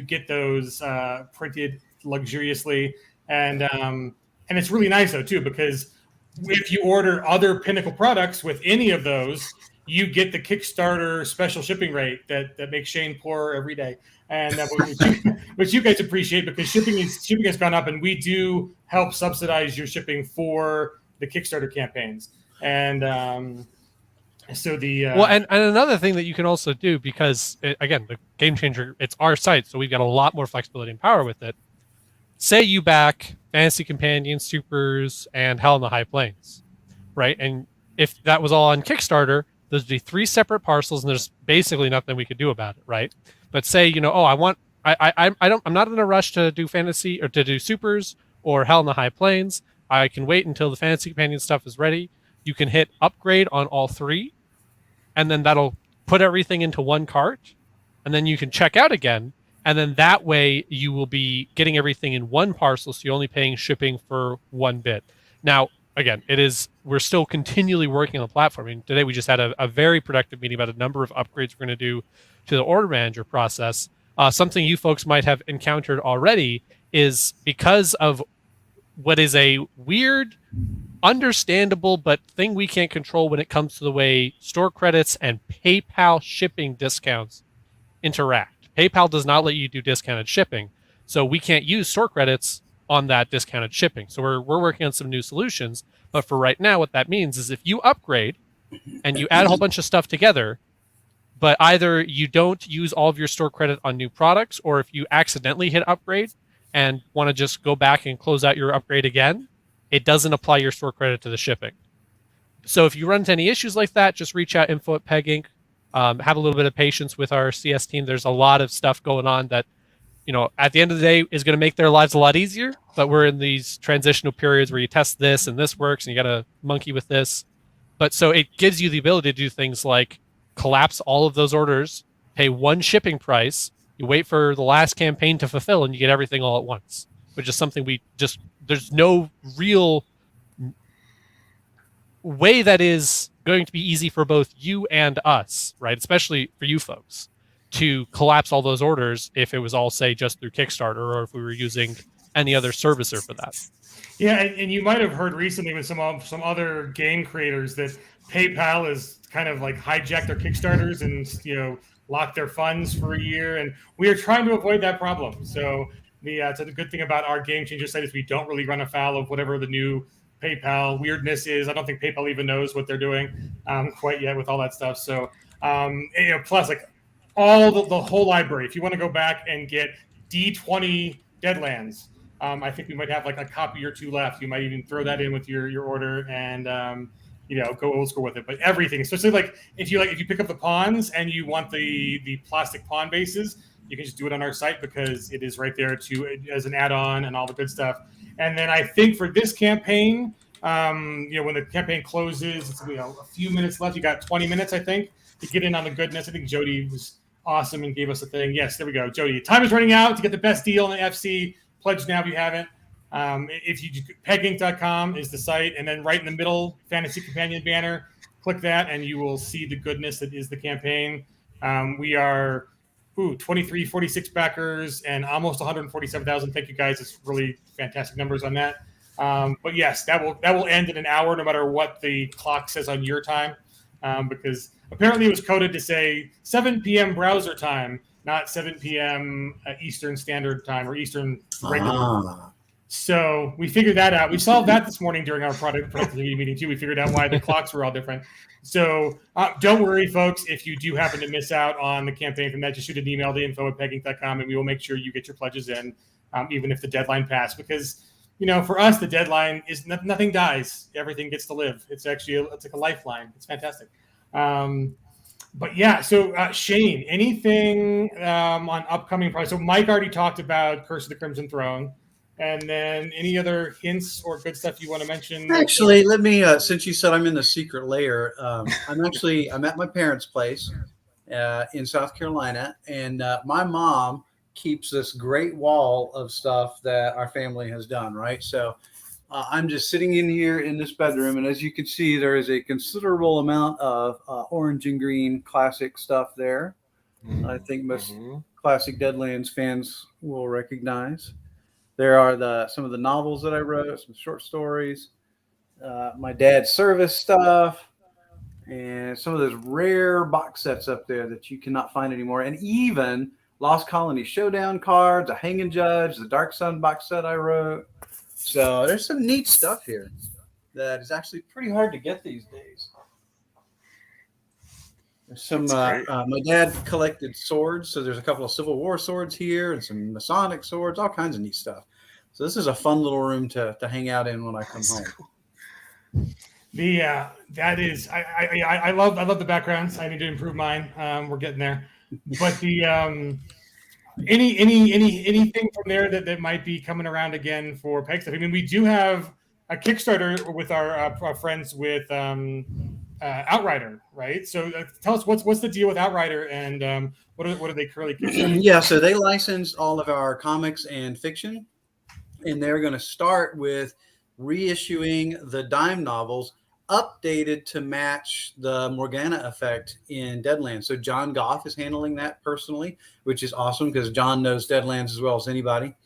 get those printed luxuriously, and it's really nice though too, because if you order other Pinnacle products with any of those, you get the Kickstarter special shipping rate that makes Shane poorer every day. And which you guys appreciate because shipping has gone up, and we do help subsidize your shipping for the Kickstarter campaigns. And so and another thing that you can also do, because again, the Game Changer, it's our site, so we've got a lot more flexibility and power with it. Say you back Fantasy Companion, Supers, and Hell in the High Plains, right? And if that was all on Kickstarter, those would be 3 separate parcels, and there's basically nothing we could do about it, right? But say, I want I'm not in a rush to do fantasy or to do supers or Hell in the High Plains. I can wait until the fantasy companion stuff is ready. You can hit upgrade on all 3, and then that'll put everything into one cart, and then you can check out again, and then that way you will be getting everything in one parcel, so you're only paying shipping for 1 bit. Now, again, we're still continually working on the platform. I mean, today we just had a very productive meeting about a number of upgrades we're going to do to the order manager process. Something you folks might have encountered already is because of what is a weird, understandable, but thing we can't control when it comes to the way store credits and PayPal shipping discounts interact. PayPal does not let you do discounted shipping, so we can't use store credits on that discounted shipping. So we're working on some new solutions, but for right now, what that means is if you upgrade and you add a whole bunch of stuff together, but either you don't use all of your store credit on new products, or if you accidentally hit upgrade and want to just go back and close out your upgrade again, it doesn't apply your store credit to the shipping. So if you run into any issues like that, just reach out, info@PegInc. Have a little bit of patience with our CS team. There's a lot of stuff going on that, at the end of the day is going to make their lives a lot easier, but we're in these transitional periods where you test this and this works and you got to monkey with this. But so it gives you the ability to do things like collapse all of those orders, pay 1 shipping price, you wait for the last campaign to fulfill, and you get everything all at once, which is something there's no real way that is going to be easy for both you and us, right? Especially for you folks, to collapse all those orders if it was all, say, just through Kickstarter, or if we were using any other servicer for that. Yeah, and you might have heard recently with some other game creators that PayPal is kind of like hijacked their Kickstarters and locked their funds for a year, and we are trying to avoid that problem. So the good thing about our Game Changer site is we don't really run afoul of whatever the new PayPal weirdness is. I don't think PayPal even knows what they're doing quite yet with all that stuff. So plus like all the whole library. If you want to go back and get D20 Deadlands, I think we might have like a copy or 2 left. You might even throw that in with your order and go old school with it. But everything, especially like if you pick up the pawns and you want the plastic pawn bases, you can just do it on our site because it is right there as an add-on and all the good stuff. And then I think for this campaign, when the campaign closes, it's a few minutes left. You got 20 minutes, I think, to get in on the goodness. I think Jody was awesome and gave us a thing. Yes, there we go. Jody, time is running out to get the best deal in the FC. Pledge now if you haven't. If you peginc.com is the site, and then right in the middle, Fantasy Companion banner, click that, and you will see the goodness that is the campaign. We are 2346 backers and almost 147,000. Thank you guys. It's really fantastic numbers on that. But yes, that will end in an hour, no matter what the clock says on your time, because apparently it was coded to say 7 p.m. browser time, not 7 p.m. Eastern Standard Time or Eastern regular. So we figured that out. We solved that this morning during our productivity meeting too. We figured out why the clocks were all different. So don't worry, folks. If you do happen to miss out on the campaign from that, just shoot an email to info@peginc.com, and we will make sure you get your pledges in, even if the deadline passed. Because for us, the deadline is nothing dies. Everything gets to live. It's actually it's like a lifeline. It's fantastic. But yeah, so Shane, anything on upcoming projects? So Mike already talked about Curse of the Crimson Throne. And then any other hints or good stuff you want to mention? Actually, let me, since you said I'm in the secret layer, I'm at my parents' place in South Carolina, and my mom keeps this great wall of stuff that our family has done, right? So I'm just sitting in here in this bedroom, and as you can see, there is a considerable amount of orange and green classic stuff there. I think most classic Deadlands fans will recognize. There are some of the novels that I wrote, some short stories, my dad's service stuff, and some of those rare box sets up there that you cannot find anymore. And even Lost Colony Showdown cards, a Hanging Judge, the Dark Sun box set I wrote. So there's some neat stuff here that is actually pretty hard to get these days. There's some. My dad collected swords, so there's a couple of Civil War swords here, and some Masonic swords, all kinds of neat stuff. So this is a fun little room to hang out in when I come home. That is. I love the backgrounds. I need to improve mine. We're getting there, but anything from there that might be coming around again for Peg stuff? I mean, we do have a Kickstarter with our friends with Outrider, right? So tell us what's the deal with Outrider, and what are they currently Kickstarting? Yeah, so they licensed all of our comics and fiction, and they're going to start with reissuing the dime novels updated to match the Morgana effect in Deadlands. So John Goff is handling that personally, which is awesome because John knows Deadlands as well as anybody.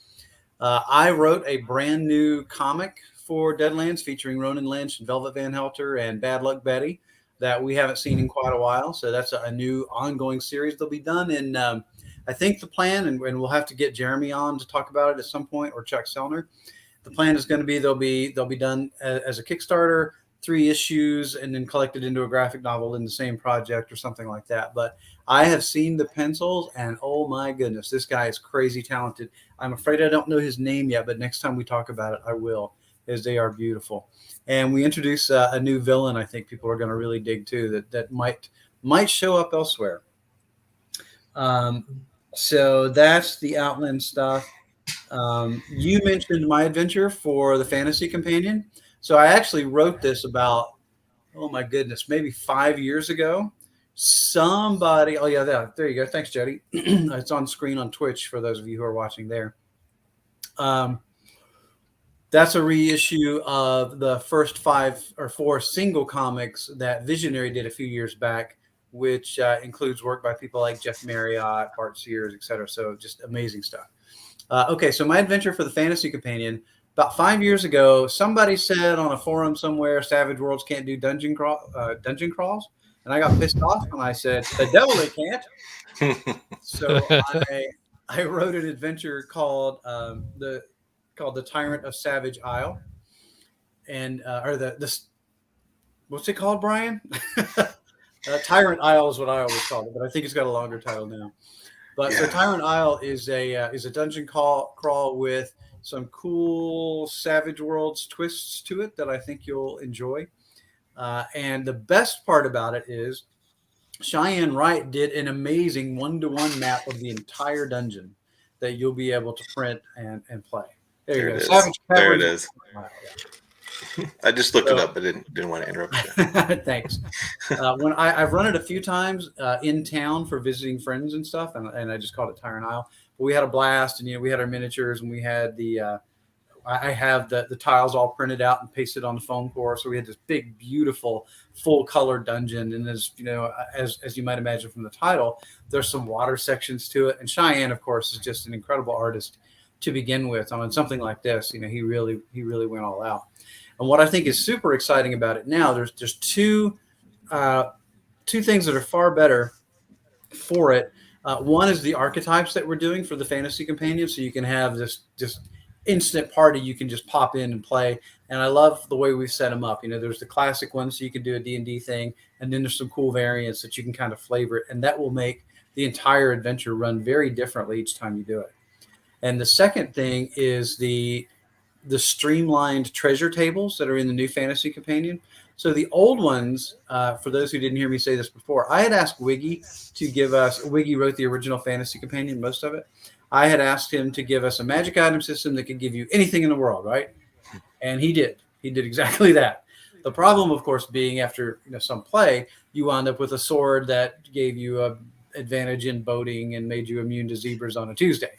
I wrote a brand new comic for Deadlands featuring Ronan Lynch and Velvet Van Helter and Bad Luck Betty that we haven't seen in quite a while. So that's a new ongoing series that'll be done. And I think the plan, and we'll have to get Jeremy on to talk about it at some point, or Chuck Selner. The plan is going to be they'll be done as a Kickstarter, 3 issues, and then collected into a graphic novel in the same project or something like that. But I have seen the pencils, and oh my goodness, this guy is crazy talented. I'm afraid I don't know his name yet, but next time we talk about it, I will, as they are beautiful. And we introduce a new villain I think people are going to really dig too, that might show up elsewhere. So that's the Outland stuff. You mentioned my adventure for the Fantasy Companion. So I actually wrote this about, oh my goodness, maybe 5 years ago. Somebody, oh yeah, there you go. Thanks, Jody. It's on screen on Twitch for those of you who are watching there. That's a reissue of the first 5 or 4 single comics that Visionary did a few years back, which includes work by people like Jeff Marriott, Bart Sears, etc. So just amazing stuff. Okay, so my adventure for the Fantasy Companion. About 5 years ago, somebody said on a forum somewhere, Savage Worlds can't do dungeon crawls, and I got pissed off, and I said, "The devil they can't." So I wrote an adventure called the Tyrant of Savage Isle, and or the what's it called, Brian? Tyrant Isle is what I always call it, but I think it's got a longer title now. But so Tyrant Isle is a dungeon crawl with some cool Savage Worlds twists to it that I think you'll enjoy. And the best part about it is Cheyenne Wright did an amazing 1-to-1 map of the entire dungeon that you'll be able to print and play. There you go. There it is. I just looked it up, but didn't want to interrupt you. Thanks. When I've run it a few times in town for visiting friends and stuff, and I just called it Tyrant Isle. But we had a blast, and we had our miniatures, and we had I have the tiles all printed out and pasted on the foam core, so we had this big, beautiful, full color dungeon. And as you might imagine from the title, there's some water sections to it. And Cheyenne, of course, is just an incredible artist to begin with. On something like this, he really went all out. And what I think is super exciting about it now, there's two things that are far better for it. One is the archetypes that we're doing for the Fantasy Companion, so you can have this just instant party you can just pop in and play. And I love the way we've set them up. There's the classic ones, so you can do a D&D thing, and then there's some cool variants that you can kind of flavor it, and that will make the entire adventure run very differently each time you do it. And the second thing is the streamlined treasure tables that are in the new Fantasy Companion. So the old ones, for those who didn't hear me say this before, I had asked Wiggy to give us, Wiggy wrote the original Fantasy Companion, most of it. I had asked him to give us a magic item system that could give you anything in the world, right? And he did. He did exactly that. The problem, of course, being after some play, you wound up with a sword that gave you an advantage in boating and made you immune to zebras on a Tuesday.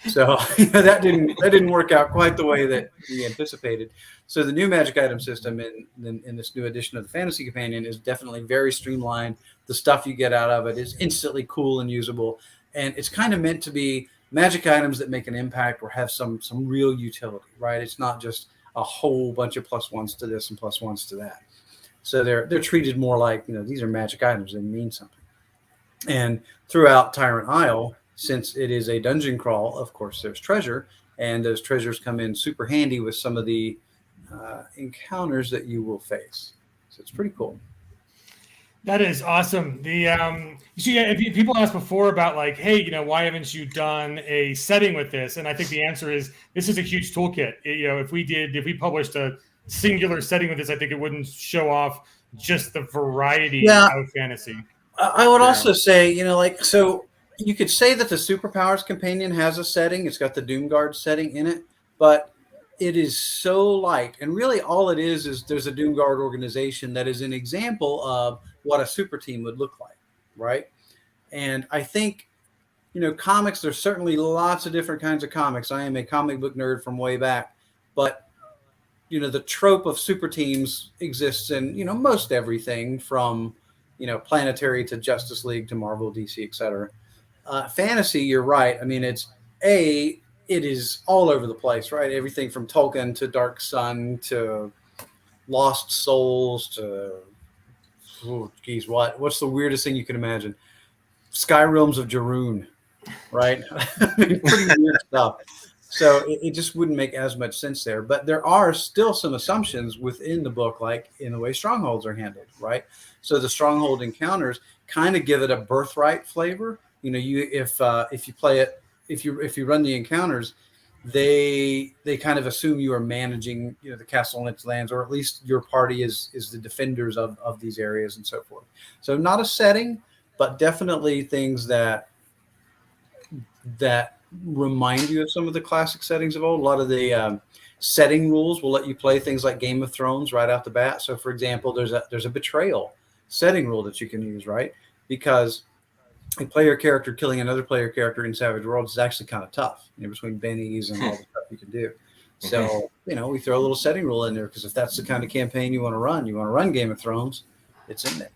So that didn't work out quite the way that we anticipated. So the new magic item system in this new edition of the Fantasy Companion is definitely very streamlined. The stuff you get out of it is instantly cool and usable. And it's kind of meant to be magic items that make an impact or have some real utility, right? It's not just a whole bunch of +1s to this and +1s to that. So they're treated more like, these are magic items. They mean something. And throughout Tyrant Isle, since it is a dungeon crawl, of course, there's treasure, and those treasures come in super handy with some of the encounters that you will face. So it's pretty cool. That is awesome. People asked before about hey, why haven't you done a setting with this? And I think the answer is this is a huge toolkit. If we published a singular setting with this, I think it wouldn't show off just the variety of fantasy. I would also say, You could say that the Superpowers Companion has a setting. It's got the Doomguard setting in it, but it is so light. And really all it is there's a Doomguard organization that is an example of what a super team would look like, right? And I think, comics, there's certainly lots of different kinds of comics. I am a comic book nerd from way back, but the trope of super teams exists in, most everything from, Planetary to Justice League to Marvel, DC, etc. Fantasy, you're right. I mean, it is all over the place, right? Everything from Tolkien to Dark Sun to Lost Souls to, what's the weirdest thing you can imagine? Sky Realms of Jaroon, right? I mean, pretty weird stuff. So it just wouldn't make as much sense there. But there are still some assumptions within the book, like in the way strongholds are handled, right? So the stronghold encounters kind of give it a birthright flavor. If you play it, if you run the encounters, they kind of assume you are managing the castle and its lands, or at least your party is the defenders of these areas and so forth. So not a setting, but definitely things that remind you of some of the classic settings of old. A lot of the setting rules will let you play things like Game of Thrones right out the bat. So for example, there's a betrayal setting rule that you can use, right? Because a player character killing another player character in Savage Worlds is actually kind of tough, between bennies and all the stuff you can do. So, we throw a little setting rule in there because if that's the kind of campaign you want to run Game of Thrones, it's in there.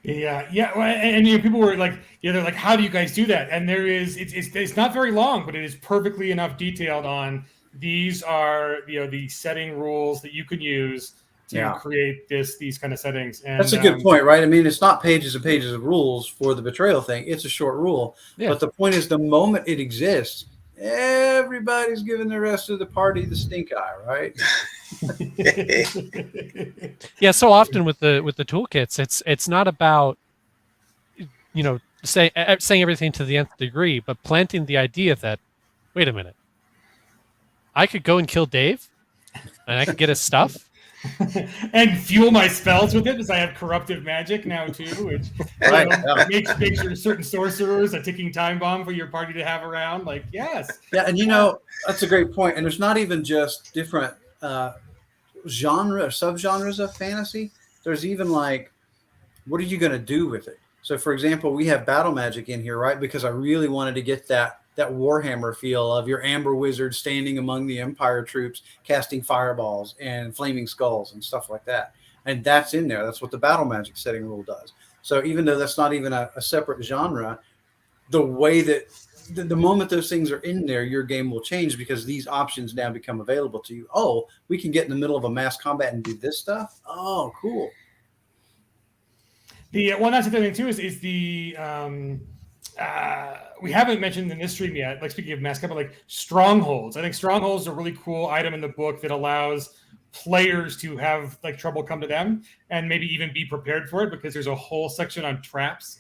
Yeah. And people were like, they're like, how do you guys do that? And it's not very long, but it is perfectly enough detailed on these are, the setting rules that you can use to create these kind of settings. And that's a good point, right? I mean, it's not pages and pages of rules for the betrayal thing. It's a short rule. Yeah. But the point is, the moment it exists, everybody's giving the rest of the party the stink eye, right? Yeah, so often with the toolkits, it's not about saying everything to the nth degree, but planting the idea that, wait a minute, I could go and kill Dave, and I could get his stuff. And fuel my spells with it, because I have corruptive magic now too, which makes your certain sorcerers a ticking time bomb for your party to have around. Like, yes. Yeah, and that's a great point. And there's not even just different genre or subgenres of fantasy. There's even like, what are you going to do with it? So for example, we have battle magic in here, right? Because I really wanted to get that Warhammer feel of your Amber Wizard standing among the Empire troops, casting fireballs and flaming skulls and stuff like that. And that's in there. That's what the battle magic setting rule does. So even though that's not even a separate genre, the way that the moment those things are in there, your game will change because these options now become available to you. Oh, we can get in the middle of a mass combat and do this stuff. Oh, cool. The one that's the thing too is the we haven't mentioned in this stream yet, like speaking of mass combat, like strongholds. I think strongholds are a really cool item in the book that allows players to have like trouble come to them and maybe even be prepared for it, because there's a whole section on traps,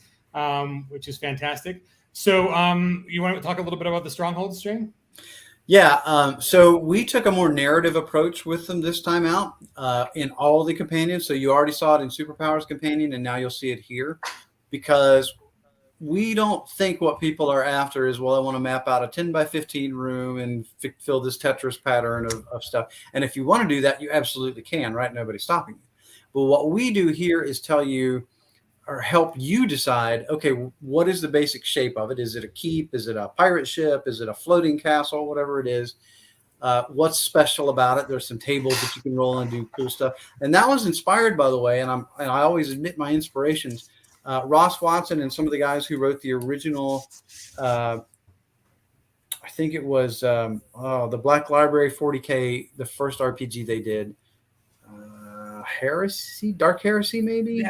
which is fantastic. So you want to talk a little bit about the strongholds, Jane? Yeah, so we took a more narrative approach with them this time out in all the companions. So you already saw it in Superpowers Companion, and now you'll see it here, because we don't think what people are after is, well, I want to map out a 10 by 15 room and fill this Tetris pattern of stuff. And if you want to do that, you absolutely can, right? Nobody's stopping you. But what we do here is tell you or help you decide, okay, what is the basic shape of it? Is it a keep? Is it a pirate ship? Is it a floating castle? Whatever it is. What's special about it? There's some tables that you can roll and do cool stuff. And that was inspired, by the way, and I always admit my inspirations. Ross Watson and some of the guys who wrote the original, I think it was the Black Library 40K, the first RPG they did. Dark Heresy, maybe?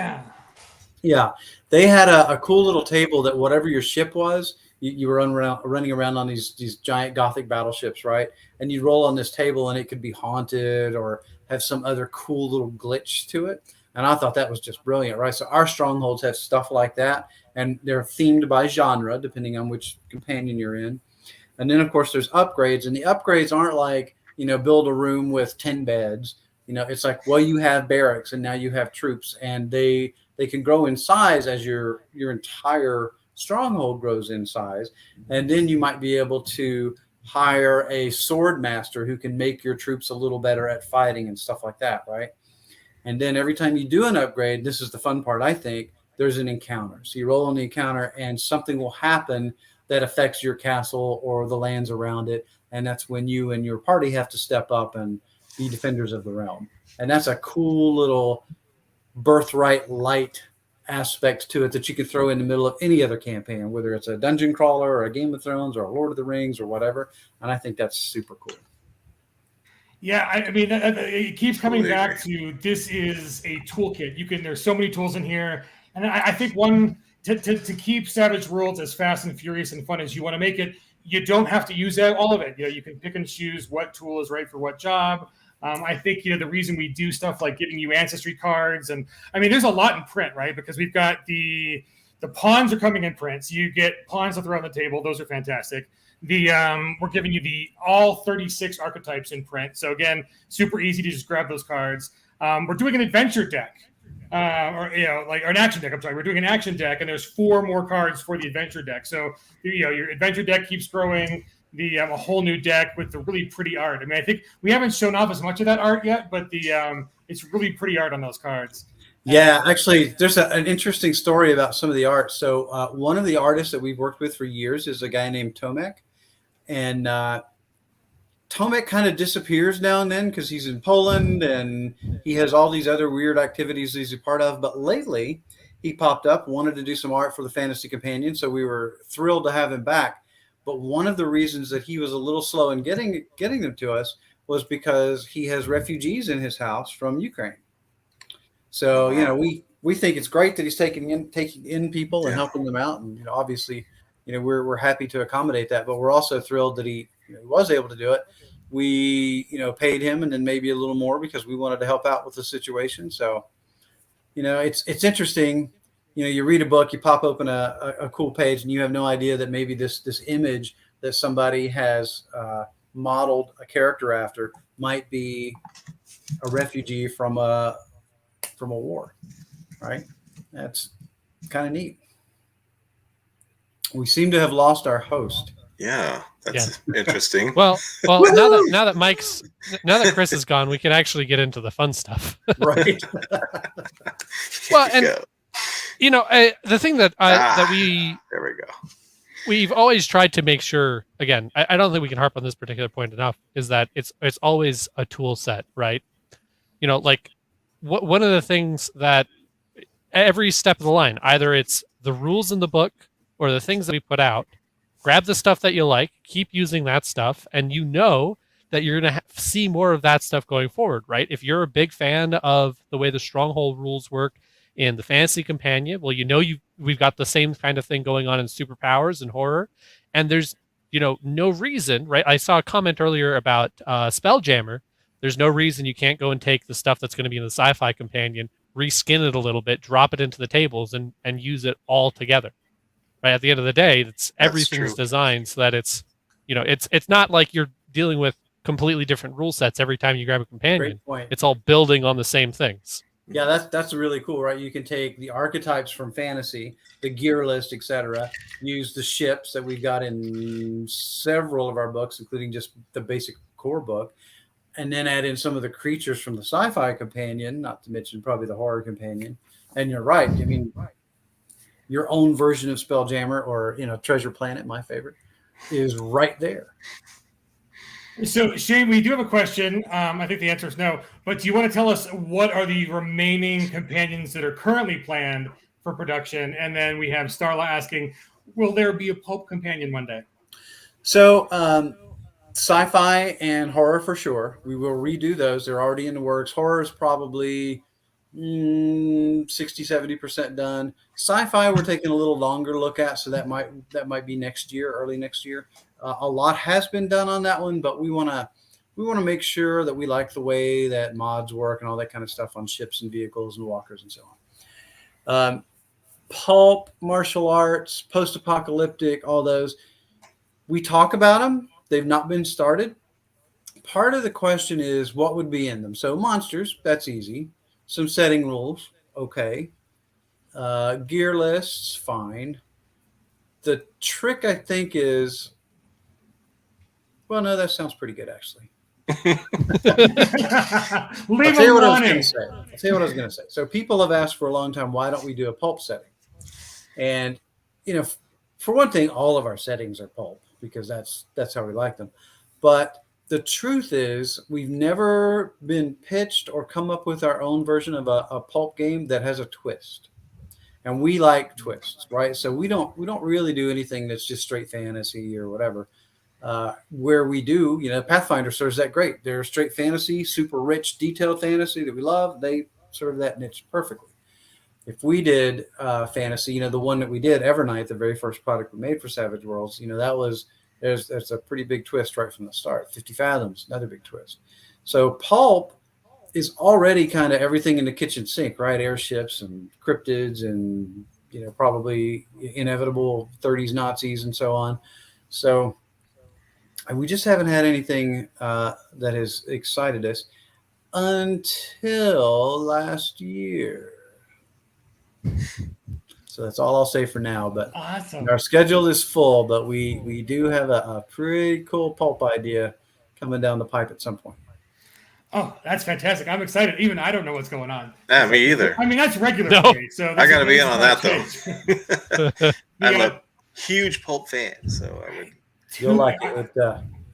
Yeah. They had a cool little table that whatever your ship was, you were running around on these giant Gothic battleships, right? And you roll on this table and it could be haunted or have some other cool little glitch to it. And I thought that was just brilliant, right? So our strongholds have stuff like that, and they're themed by genre, depending on which companion you're in. And then, of course, there's upgrades, and the upgrades aren't like, build a room with 10 beds. It's like, well, you have barracks, and now you have troops, and they can grow in size as your entire stronghold grows in size. And then you might be able to hire a sword master who can make your troops a little better at fighting and stuff like that, right? And then every time you do an upgrade, this is the fun part, I think, there's an encounter. So you roll on the encounter and something will happen that affects your castle or the lands around it. And that's when you and your party have to step up and be defenders of the realm. And that's a cool little birthright light aspect to it that you can throw in the middle of any other campaign, whether it's a dungeon crawler or a Game of Thrones or a Lord of the Rings or whatever. And I think that's super cool. Yeah, I mean, it keeps coming back to this is a toolkit. There's so many tools in here, and I think one to keep Savage Worlds as fast and furious and fun as you want to make it, you don't have to use all of it. You can pick and choose what tool is right for what job. I think the reason we do stuff like giving you ancestry cards, and I mean, there's a lot in print, right? Because we've got the pawns are coming in print, so you get pawns to throw on the table. Those are fantastic. We're giving you all 36 archetypes in print. So again, super easy to just grab those cards. We're doing an adventure deck, or an action deck. I'm sorry, we're doing an action deck, and there's 4 more cards for the adventure deck. So your adventure deck keeps growing. A whole new deck with the really pretty art. I mean, I think we haven't shown off as much of that art yet, but it's really pretty art on those cards. Yeah, actually, there's an interesting story about some of the art. So one of the artists that we've worked with for years is a guy named Tomek. And Tomek kind of disappears now and then because he's in Poland and he has all these other weird activities he's a part of. But lately, he popped up, wanted to do some art for the Fantasy Companion. So we were thrilled to have him back. But one of the reasons that he was a little slow in getting them to us was because he has refugees in his house from Ukraine. So, we think it's great that he's taking in people and helping them out. And, obviously, we're happy to accommodate that, but we're also thrilled that he was able to do it. We, paid him and then maybe a little more because we wanted to help out with the situation. So, it's interesting. You read a book, you pop open a cool page, and you have no idea that maybe this image that somebody has modeled a character after might be a refugee from a war, right? That's kind of neat. We seem to have lost our host. Yeah, that's interesting. Well, now that Chris is gone, we can actually get into the fun stuff. Right. Well, and the thing that there we go. We've always tried to make sure. Again, I don't think we can harp on this particular point enough. Is that it's always a tool set, right? One of the things that every step of the line, either it's the rules in the book or the things that we put out, grab the stuff that you like, keep using that stuff, and that you're going to see more of that stuff going forward, right? If you're a big fan of the way the Stronghold rules work in the Fantasy Companion, well, we've got the same kind of thing going on in Superpowers and Horror, and there's no reason, right? I saw a comment earlier about Spelljammer. There's no reason you can't go and take the stuff that's going to be in the Sci-Fi Companion, reskin it a little bit, drop it into the tables, and use it all together. Right, at the end of the day, everything's designed so that it's not like you're dealing with completely different rule sets every time you grab a companion. Great point. It's all building on the same things. Yeah, that's really cool, right? You can take the archetypes from fantasy, the gear list, etc., use the ships that we've got in several of our books, including just the basic core book, and then add in some of the creatures from the Sci-Fi Companion, not to mention probably the Horror Companion. And you're right. I mean, your own version of Spelljammer or Treasure Planet, my favorite, is right there. So Shane, we do have a question. I think the answer is no, but do you want to tell us what are the remaining companions that are currently planned for production? And then we have Starla asking, will there be a pulp companion one day? So sci-fi and horror for sure. We will redo those. They're already in the works. Horror is probably 60-70% done. Sci-fi we're taking a little longer look at, so that might be next year, early next year. A lot has been done on that one, but we want to make sure that we like the way that mods work and all that kind of stuff on ships and vehicles and walkers and so on. Pulp, martial arts, post-apocalyptic, all those. We talk about them. They've not been started. Part of the question is what would be in them. So monsters, that's easy. Some setting rules, okay. Gear lists, fine. the trick, I think, is, well, no, that sounds pretty good, actually. Leave I'll tell you what I was going to say. So people have asked for a long time, why don't we do a pulp setting? And, for one thing, all of our settings are pulp because that's how we like them. But the truth is, we've never been pitched or come up with our own version of a pulp game that has a twist. And we like twists, right? So we don't really do anything that's just straight fantasy or whatever. Where we do, Pathfinder serves that great. They're straight fantasy, super rich, detailed fantasy that we love. They serve that niche perfectly. If we did fantasy, the one that we did, Evernight, the very first product we made for Savage Worlds, there's a pretty big twist right from the start. 50 Fathoms, another big twist. So pulp is already kind of everything in the kitchen sink, right? Airships and cryptids and, probably inevitable 30s Nazis and so on. So we just haven't had anything that has excited us until last year. So that's all I'll say for now. But awesome. Our schedule is full, but we do have a pretty cool pulp idea coming down the pipe at some point. Oh, that's fantastic. I'm excited. Even I don't know what's going on. Yeah, me either. I mean, that's regular for me. So I got to be in on that, though. I'm Yeah. a huge pulp fan, so I would. You'll like it.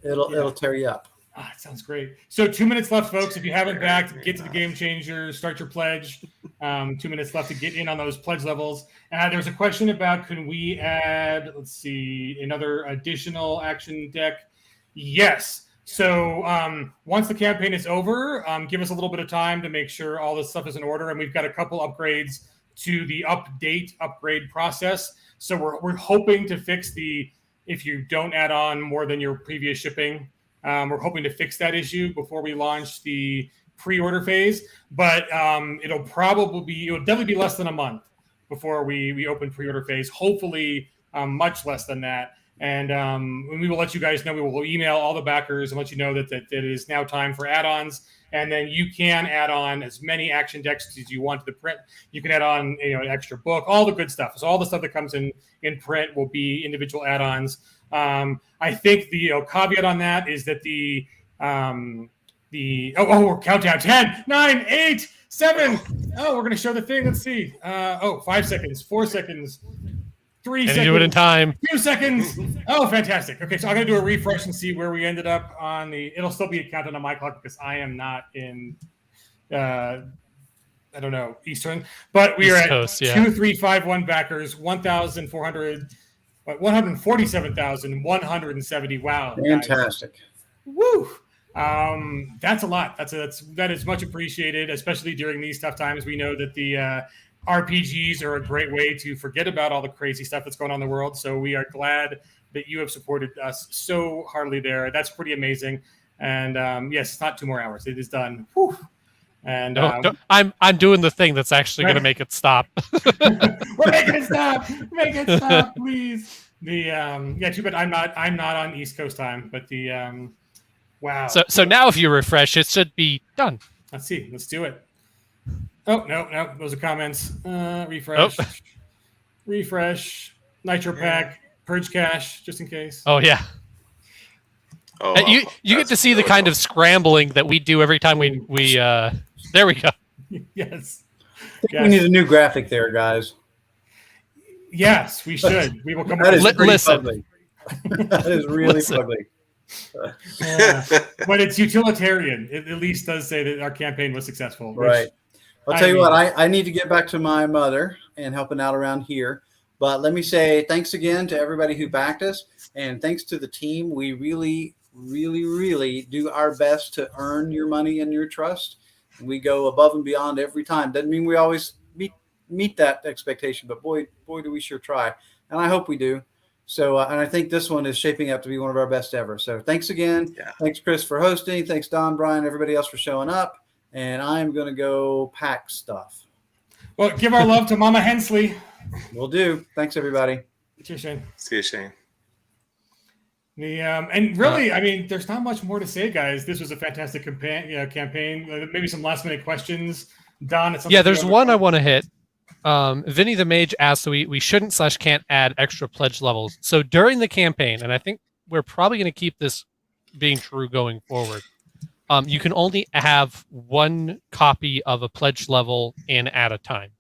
It'll tear you up. It sounds great. So 2 minutes left, folks. If you haven't backed, get to the Game Changer, start your pledge. 2 minutes left to get in on those pledge levels. There's a question about, can we add, another additional action deck? Yes. So once the campaign is over, give us a little bit of time to make sure all this stuff is in order. And we've got a couple upgrades to the upgrade process. So we're hoping to fix if you don't add on more than your previous shipping, we're hoping to fix that issue before we launch the pre-order phase. But it'll definitely be less than a month before we open pre-order phase. Hopefully much less than that. And we will let you guys know. We will email all the backers and let you know that it is now time for add-ons. And then you can add on as many action decks as you want to the print. You can add on an extra book, all the good stuff. So all the stuff that comes in print will be individual add-ons. I think the caveat on that is that we're countdown 10, 9, 8, 7. Oh, we're going to show the thing. Let's see. 5 seconds, 4 seconds. 3 seconds. Do it in time. 2 seconds. Oh, fantastic. Okay, so I'm going to do a refresh and see where we ended up on it'll still be a countdown on my clock because I am not in, I don't know, Eastern. But we are at 2351 backers, 147,170. Wow. Fantastic. Guys. Woo. That's a lot. That is much appreciated, especially during these tough times. We know that the RPGs are a great way to forget about all the crazy stuff that's going on in the world. So we are glad that you have supported us so heartily there. That's pretty amazing. And yes, it's not 2 more hours. It is done. Whew. And I'm doing the thing that's actually going to make it stop. We're making it stop. Make it stop, please. Too bad I'm not on East Coast time, but wow. So now if you refresh, it should be done. Let's see. Let's do it. Oh, no. Those are comments. Refresh. Refresh. Nitro Pack. Purge Cache, just in case. Oh, yeah. You get to see the kind of scrambling that we do every time we there we go. Yes. We need a new graphic there, guys. Yes, we should. We will come That is listen. Ugly. That is really ugly. But it's utilitarian. It at least does say that our campaign was successful. Right. I'll tell you what, I need to get back to my mother and helping out around here. But let me say thanks again to everybody who backed us. And thanks to the team. We really, really, really do our best to earn your money and your trust. We go above and beyond every time. Doesn't mean we always meet that expectation, but boy, do we sure try. And I hope we do. So, and I think this one is shaping up to be one of our best ever. So thanks again. Yeah. Thanks, Chris, for hosting. Thanks, Don, Brian, everybody else for showing up. And I'm going to go pack stuff. Well, give our love to Mama Hensley. Will do. Thanks, everybody. Cheers, Shane. See you, Shane. And really, I mean, there's not much more to say, guys. This was a fantastic campaign. Maybe some last minute questions. Don, there's one I want to hit. Vinny the Mage asked, so we shouldn't/can't add extra pledge levels. So during the campaign, and I think we're probably going to keep this being true going forward, you can only have one copy of a pledge level in at a time.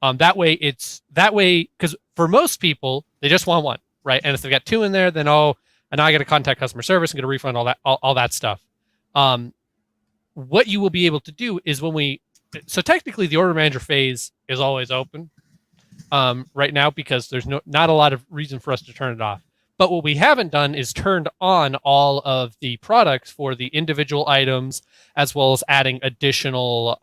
That way, because for most people, they just want one, right? And if they've got two in there, then and now I got to contact customer service and get a refund, all that stuff. What you will be able to do is so technically the order manager phase is always open right now because there's not a lot of reason for us to turn it off. But what we haven't done is turned on all of the products for the individual items, as well as adding additional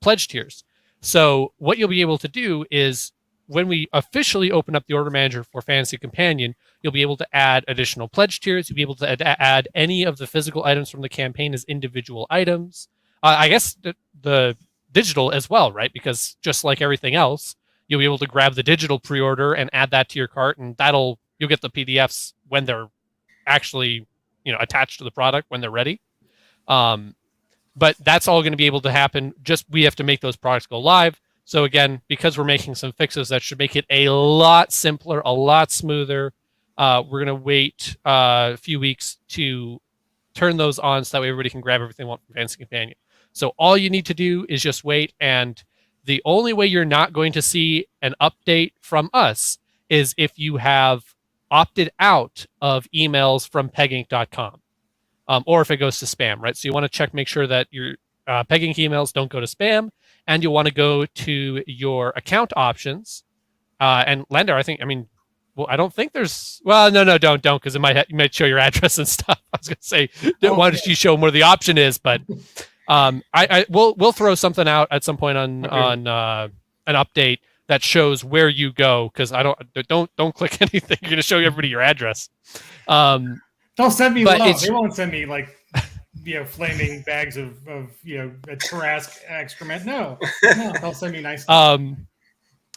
pledge tiers. So what you'll be able to do is when we officially open up the order manager for Fantasy Companion, you'll be able to add additional pledge tiers. You'll be able to add any of the physical items from the campaign as individual items. I guess the digital as well, right? Because just like everything else, you'll be able to grab the digital pre-order and add that to your cart, and you'll get the PDFs when they're actually, attached to the product when they're ready. But that's all going to be able to happen. Just we have to make those products go live. So again, because we're making some fixes that should make it a lot simpler, a lot smoother, we're going to wait a few weeks to turn those on so that way everybody can grab everything they want from Fantasy Companion. So all you need to do is just wait, and the only way you're not going to see an update from us is if you have opted out of emails from peginc.com, or if it goes to spam, right? So you want to make sure that your Peginc emails don't go to spam, and you'll want to go to your account options. And Lander, I don't think there's. Well, no, don't, because it might show your address and stuff. I was going to say, why don't you show them where the option is? But we'll throw something out at some point on an update that shows where you go, because don't click anything. You're going to show everybody your address. Don't send me love. They won't send me flaming bags of Tarrasque excrement. No, they'll send me nice stuff.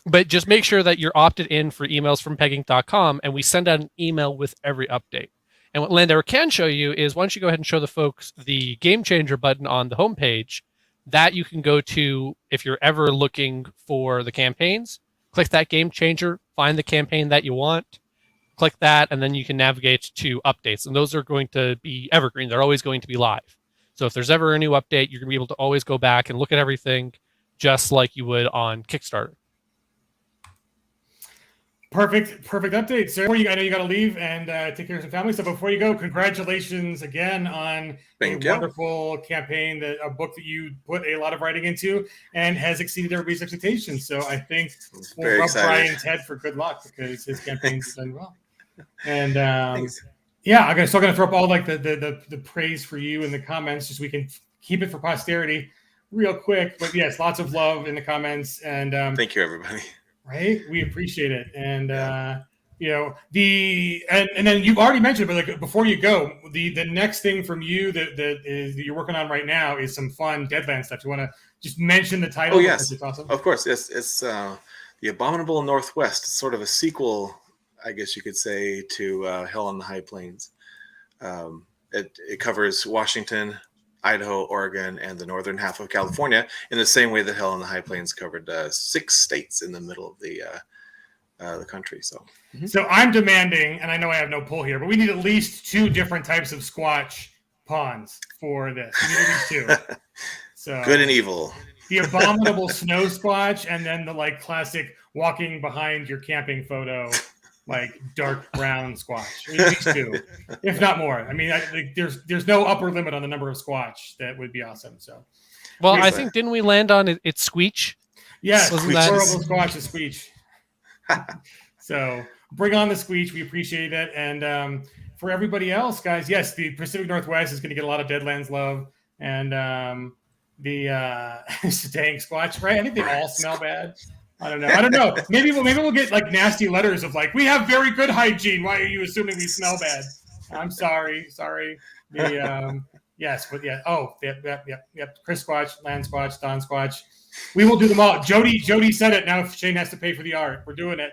But just make sure that you're opted in for emails from pegging.com, and we send out an email with every update. And what Lander can show you is, why don't you go ahead and show the folks the Game Changer button on the homepage that you can go to if you're ever looking for the campaigns. Click that Game Changer, find the campaign that you want, click that, and then you can navigate to updates. And those are going to be evergreen. They're always going to be live. So if there's ever a new update, you're going to be able to always go back and look at everything just like you would on Kickstarter. Perfect update. So I know you got to leave and take care of some family stuff. Before you go, congratulations again on a wonderful campaign, a book that you put a lot of writing into and has exceeded everybody's expectations. So I think we'll rub Brian's head for good luck, because his campaign's done well. And I'm still gonna throw up all the praise for you in the comments, just so we can keep it for posterity real quick. But yes, lots of love in the comments, and thank you, everybody. Right, we appreciate it, and and then you've already mentioned, but before you go, the next thing from you that you're working on right now is some fun Deadlands stuff. You want to just mention the title? Oh yes, it's awesome. Of course. It's The Abominable Northwest. It's sort of a sequel, I guess you could say, to Hell on the High Plains. It covers Washington, Idaho, Oregon, and the northern half of California in the same way that Hell on the High Plains covered 6 states in the middle of the country. So I'm demanding, and I know I have no pull here, but we need at least 2 different types of Squatch pawns for this. We need at least 2. So good and evil. The abominable snow Squatch, and then the classic walking behind your camping photo, dark brown Squatch. At least 2, if not more. There's no upper limit on the number of Squatch. That would be awesome. So, well, I think, didn't we land on it? Squeech. Yes, horrible Squatch is Squeech. So bring on the Squeech. We appreciate it. And for everybody else, guys, yes, the Pacific Northwest is going to get a lot of Deadlands love, and the Stank Squatch, right? I think they all smell bad. I don't know. Maybe we'll get nasty letters of we have very good hygiene. Why are you assuming we smell bad? I'm sorry. Yes, but yeah. Oh, yep. Chris Squatch, Land Squatch, Don Squatch. We will do them all. Jody said it. Now Shane has to pay for the art. We're doing it.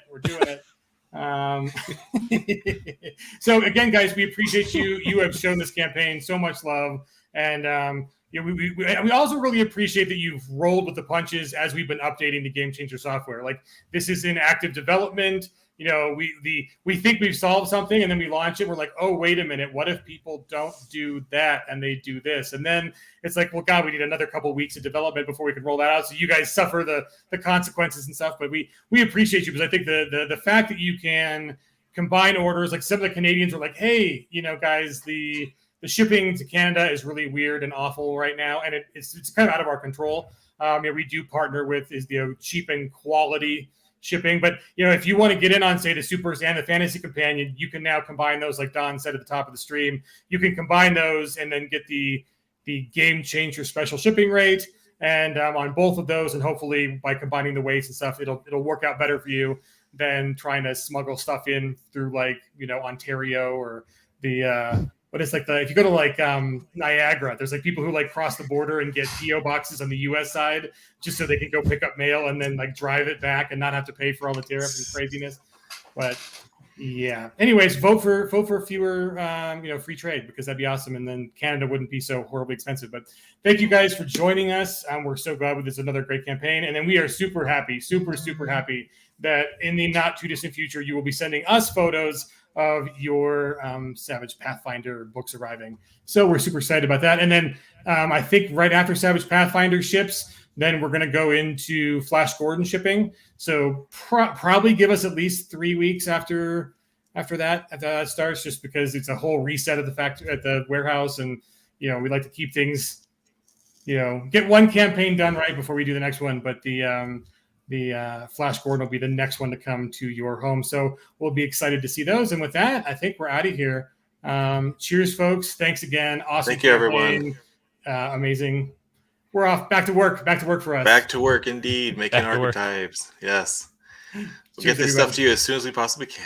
So again, guys, we appreciate you. You have shown this campaign so much love, and we also really appreciate that you've rolled with the punches as we've been updating the Game Changer software. Like, this is in active development. We think we've solved something, and then we launch it. We're like, oh, wait a minute. What if people don't do that and they do this? And then it's like, well, God, we need another couple of weeks of development before we can roll that out. So you guys suffer the consequences and stuff. But we appreciate you, because I think the fact that you can combine orders, like some of the Canadians were like, hey, guys, the shipping to Canada is really weird and awful right now, and it's kind of out of our control. We do partner with cheap and quality shipping, but if you want to get in on, say, the Supers and the Fantasy Companion, you can now combine those, like Don said at the top of the stream. You can combine those and then get the Game Changer special shipping rate, and on both of those, and hopefully by combining the weights and stuff, it'll work out better for you than trying to smuggle stuff in through Ontario or the but it's like if you go to Niagara, there's people who cross the border and get PO boxes on the U.S. side just so they can go pick up mail and then drive it back and not have to pay for all the tariffs and craziness. But yeah, anyways, vote for fewer free trade, because that'd be awesome, and then Canada wouldn't be so horribly expensive. But thank you guys for joining us. We're so glad with this, another great campaign, and then we are super happy that in the not too distant future you will be sending us photos of your Savage Pathfinder books arriving. So we're super excited about that. And then I think right after Savage Pathfinder ships, then we're going to go into Flash Gordon shipping. So probably give us at least 3 weeks after that starts, just because it's a whole reset of the factory at the warehouse, and we like to keep things, get one campaign done right before we do the next one. But the Flash Gordon will be the next one to come to your home. So we'll be excited to see those. And with that, I think we're out of here. Cheers, folks. Thanks again. Awesome. Thank you, everyone. Amazing. We're off. Back to work for us. Back to work, indeed. Making archetypes. Yes. We'll get this stuff to you as soon as we possibly can.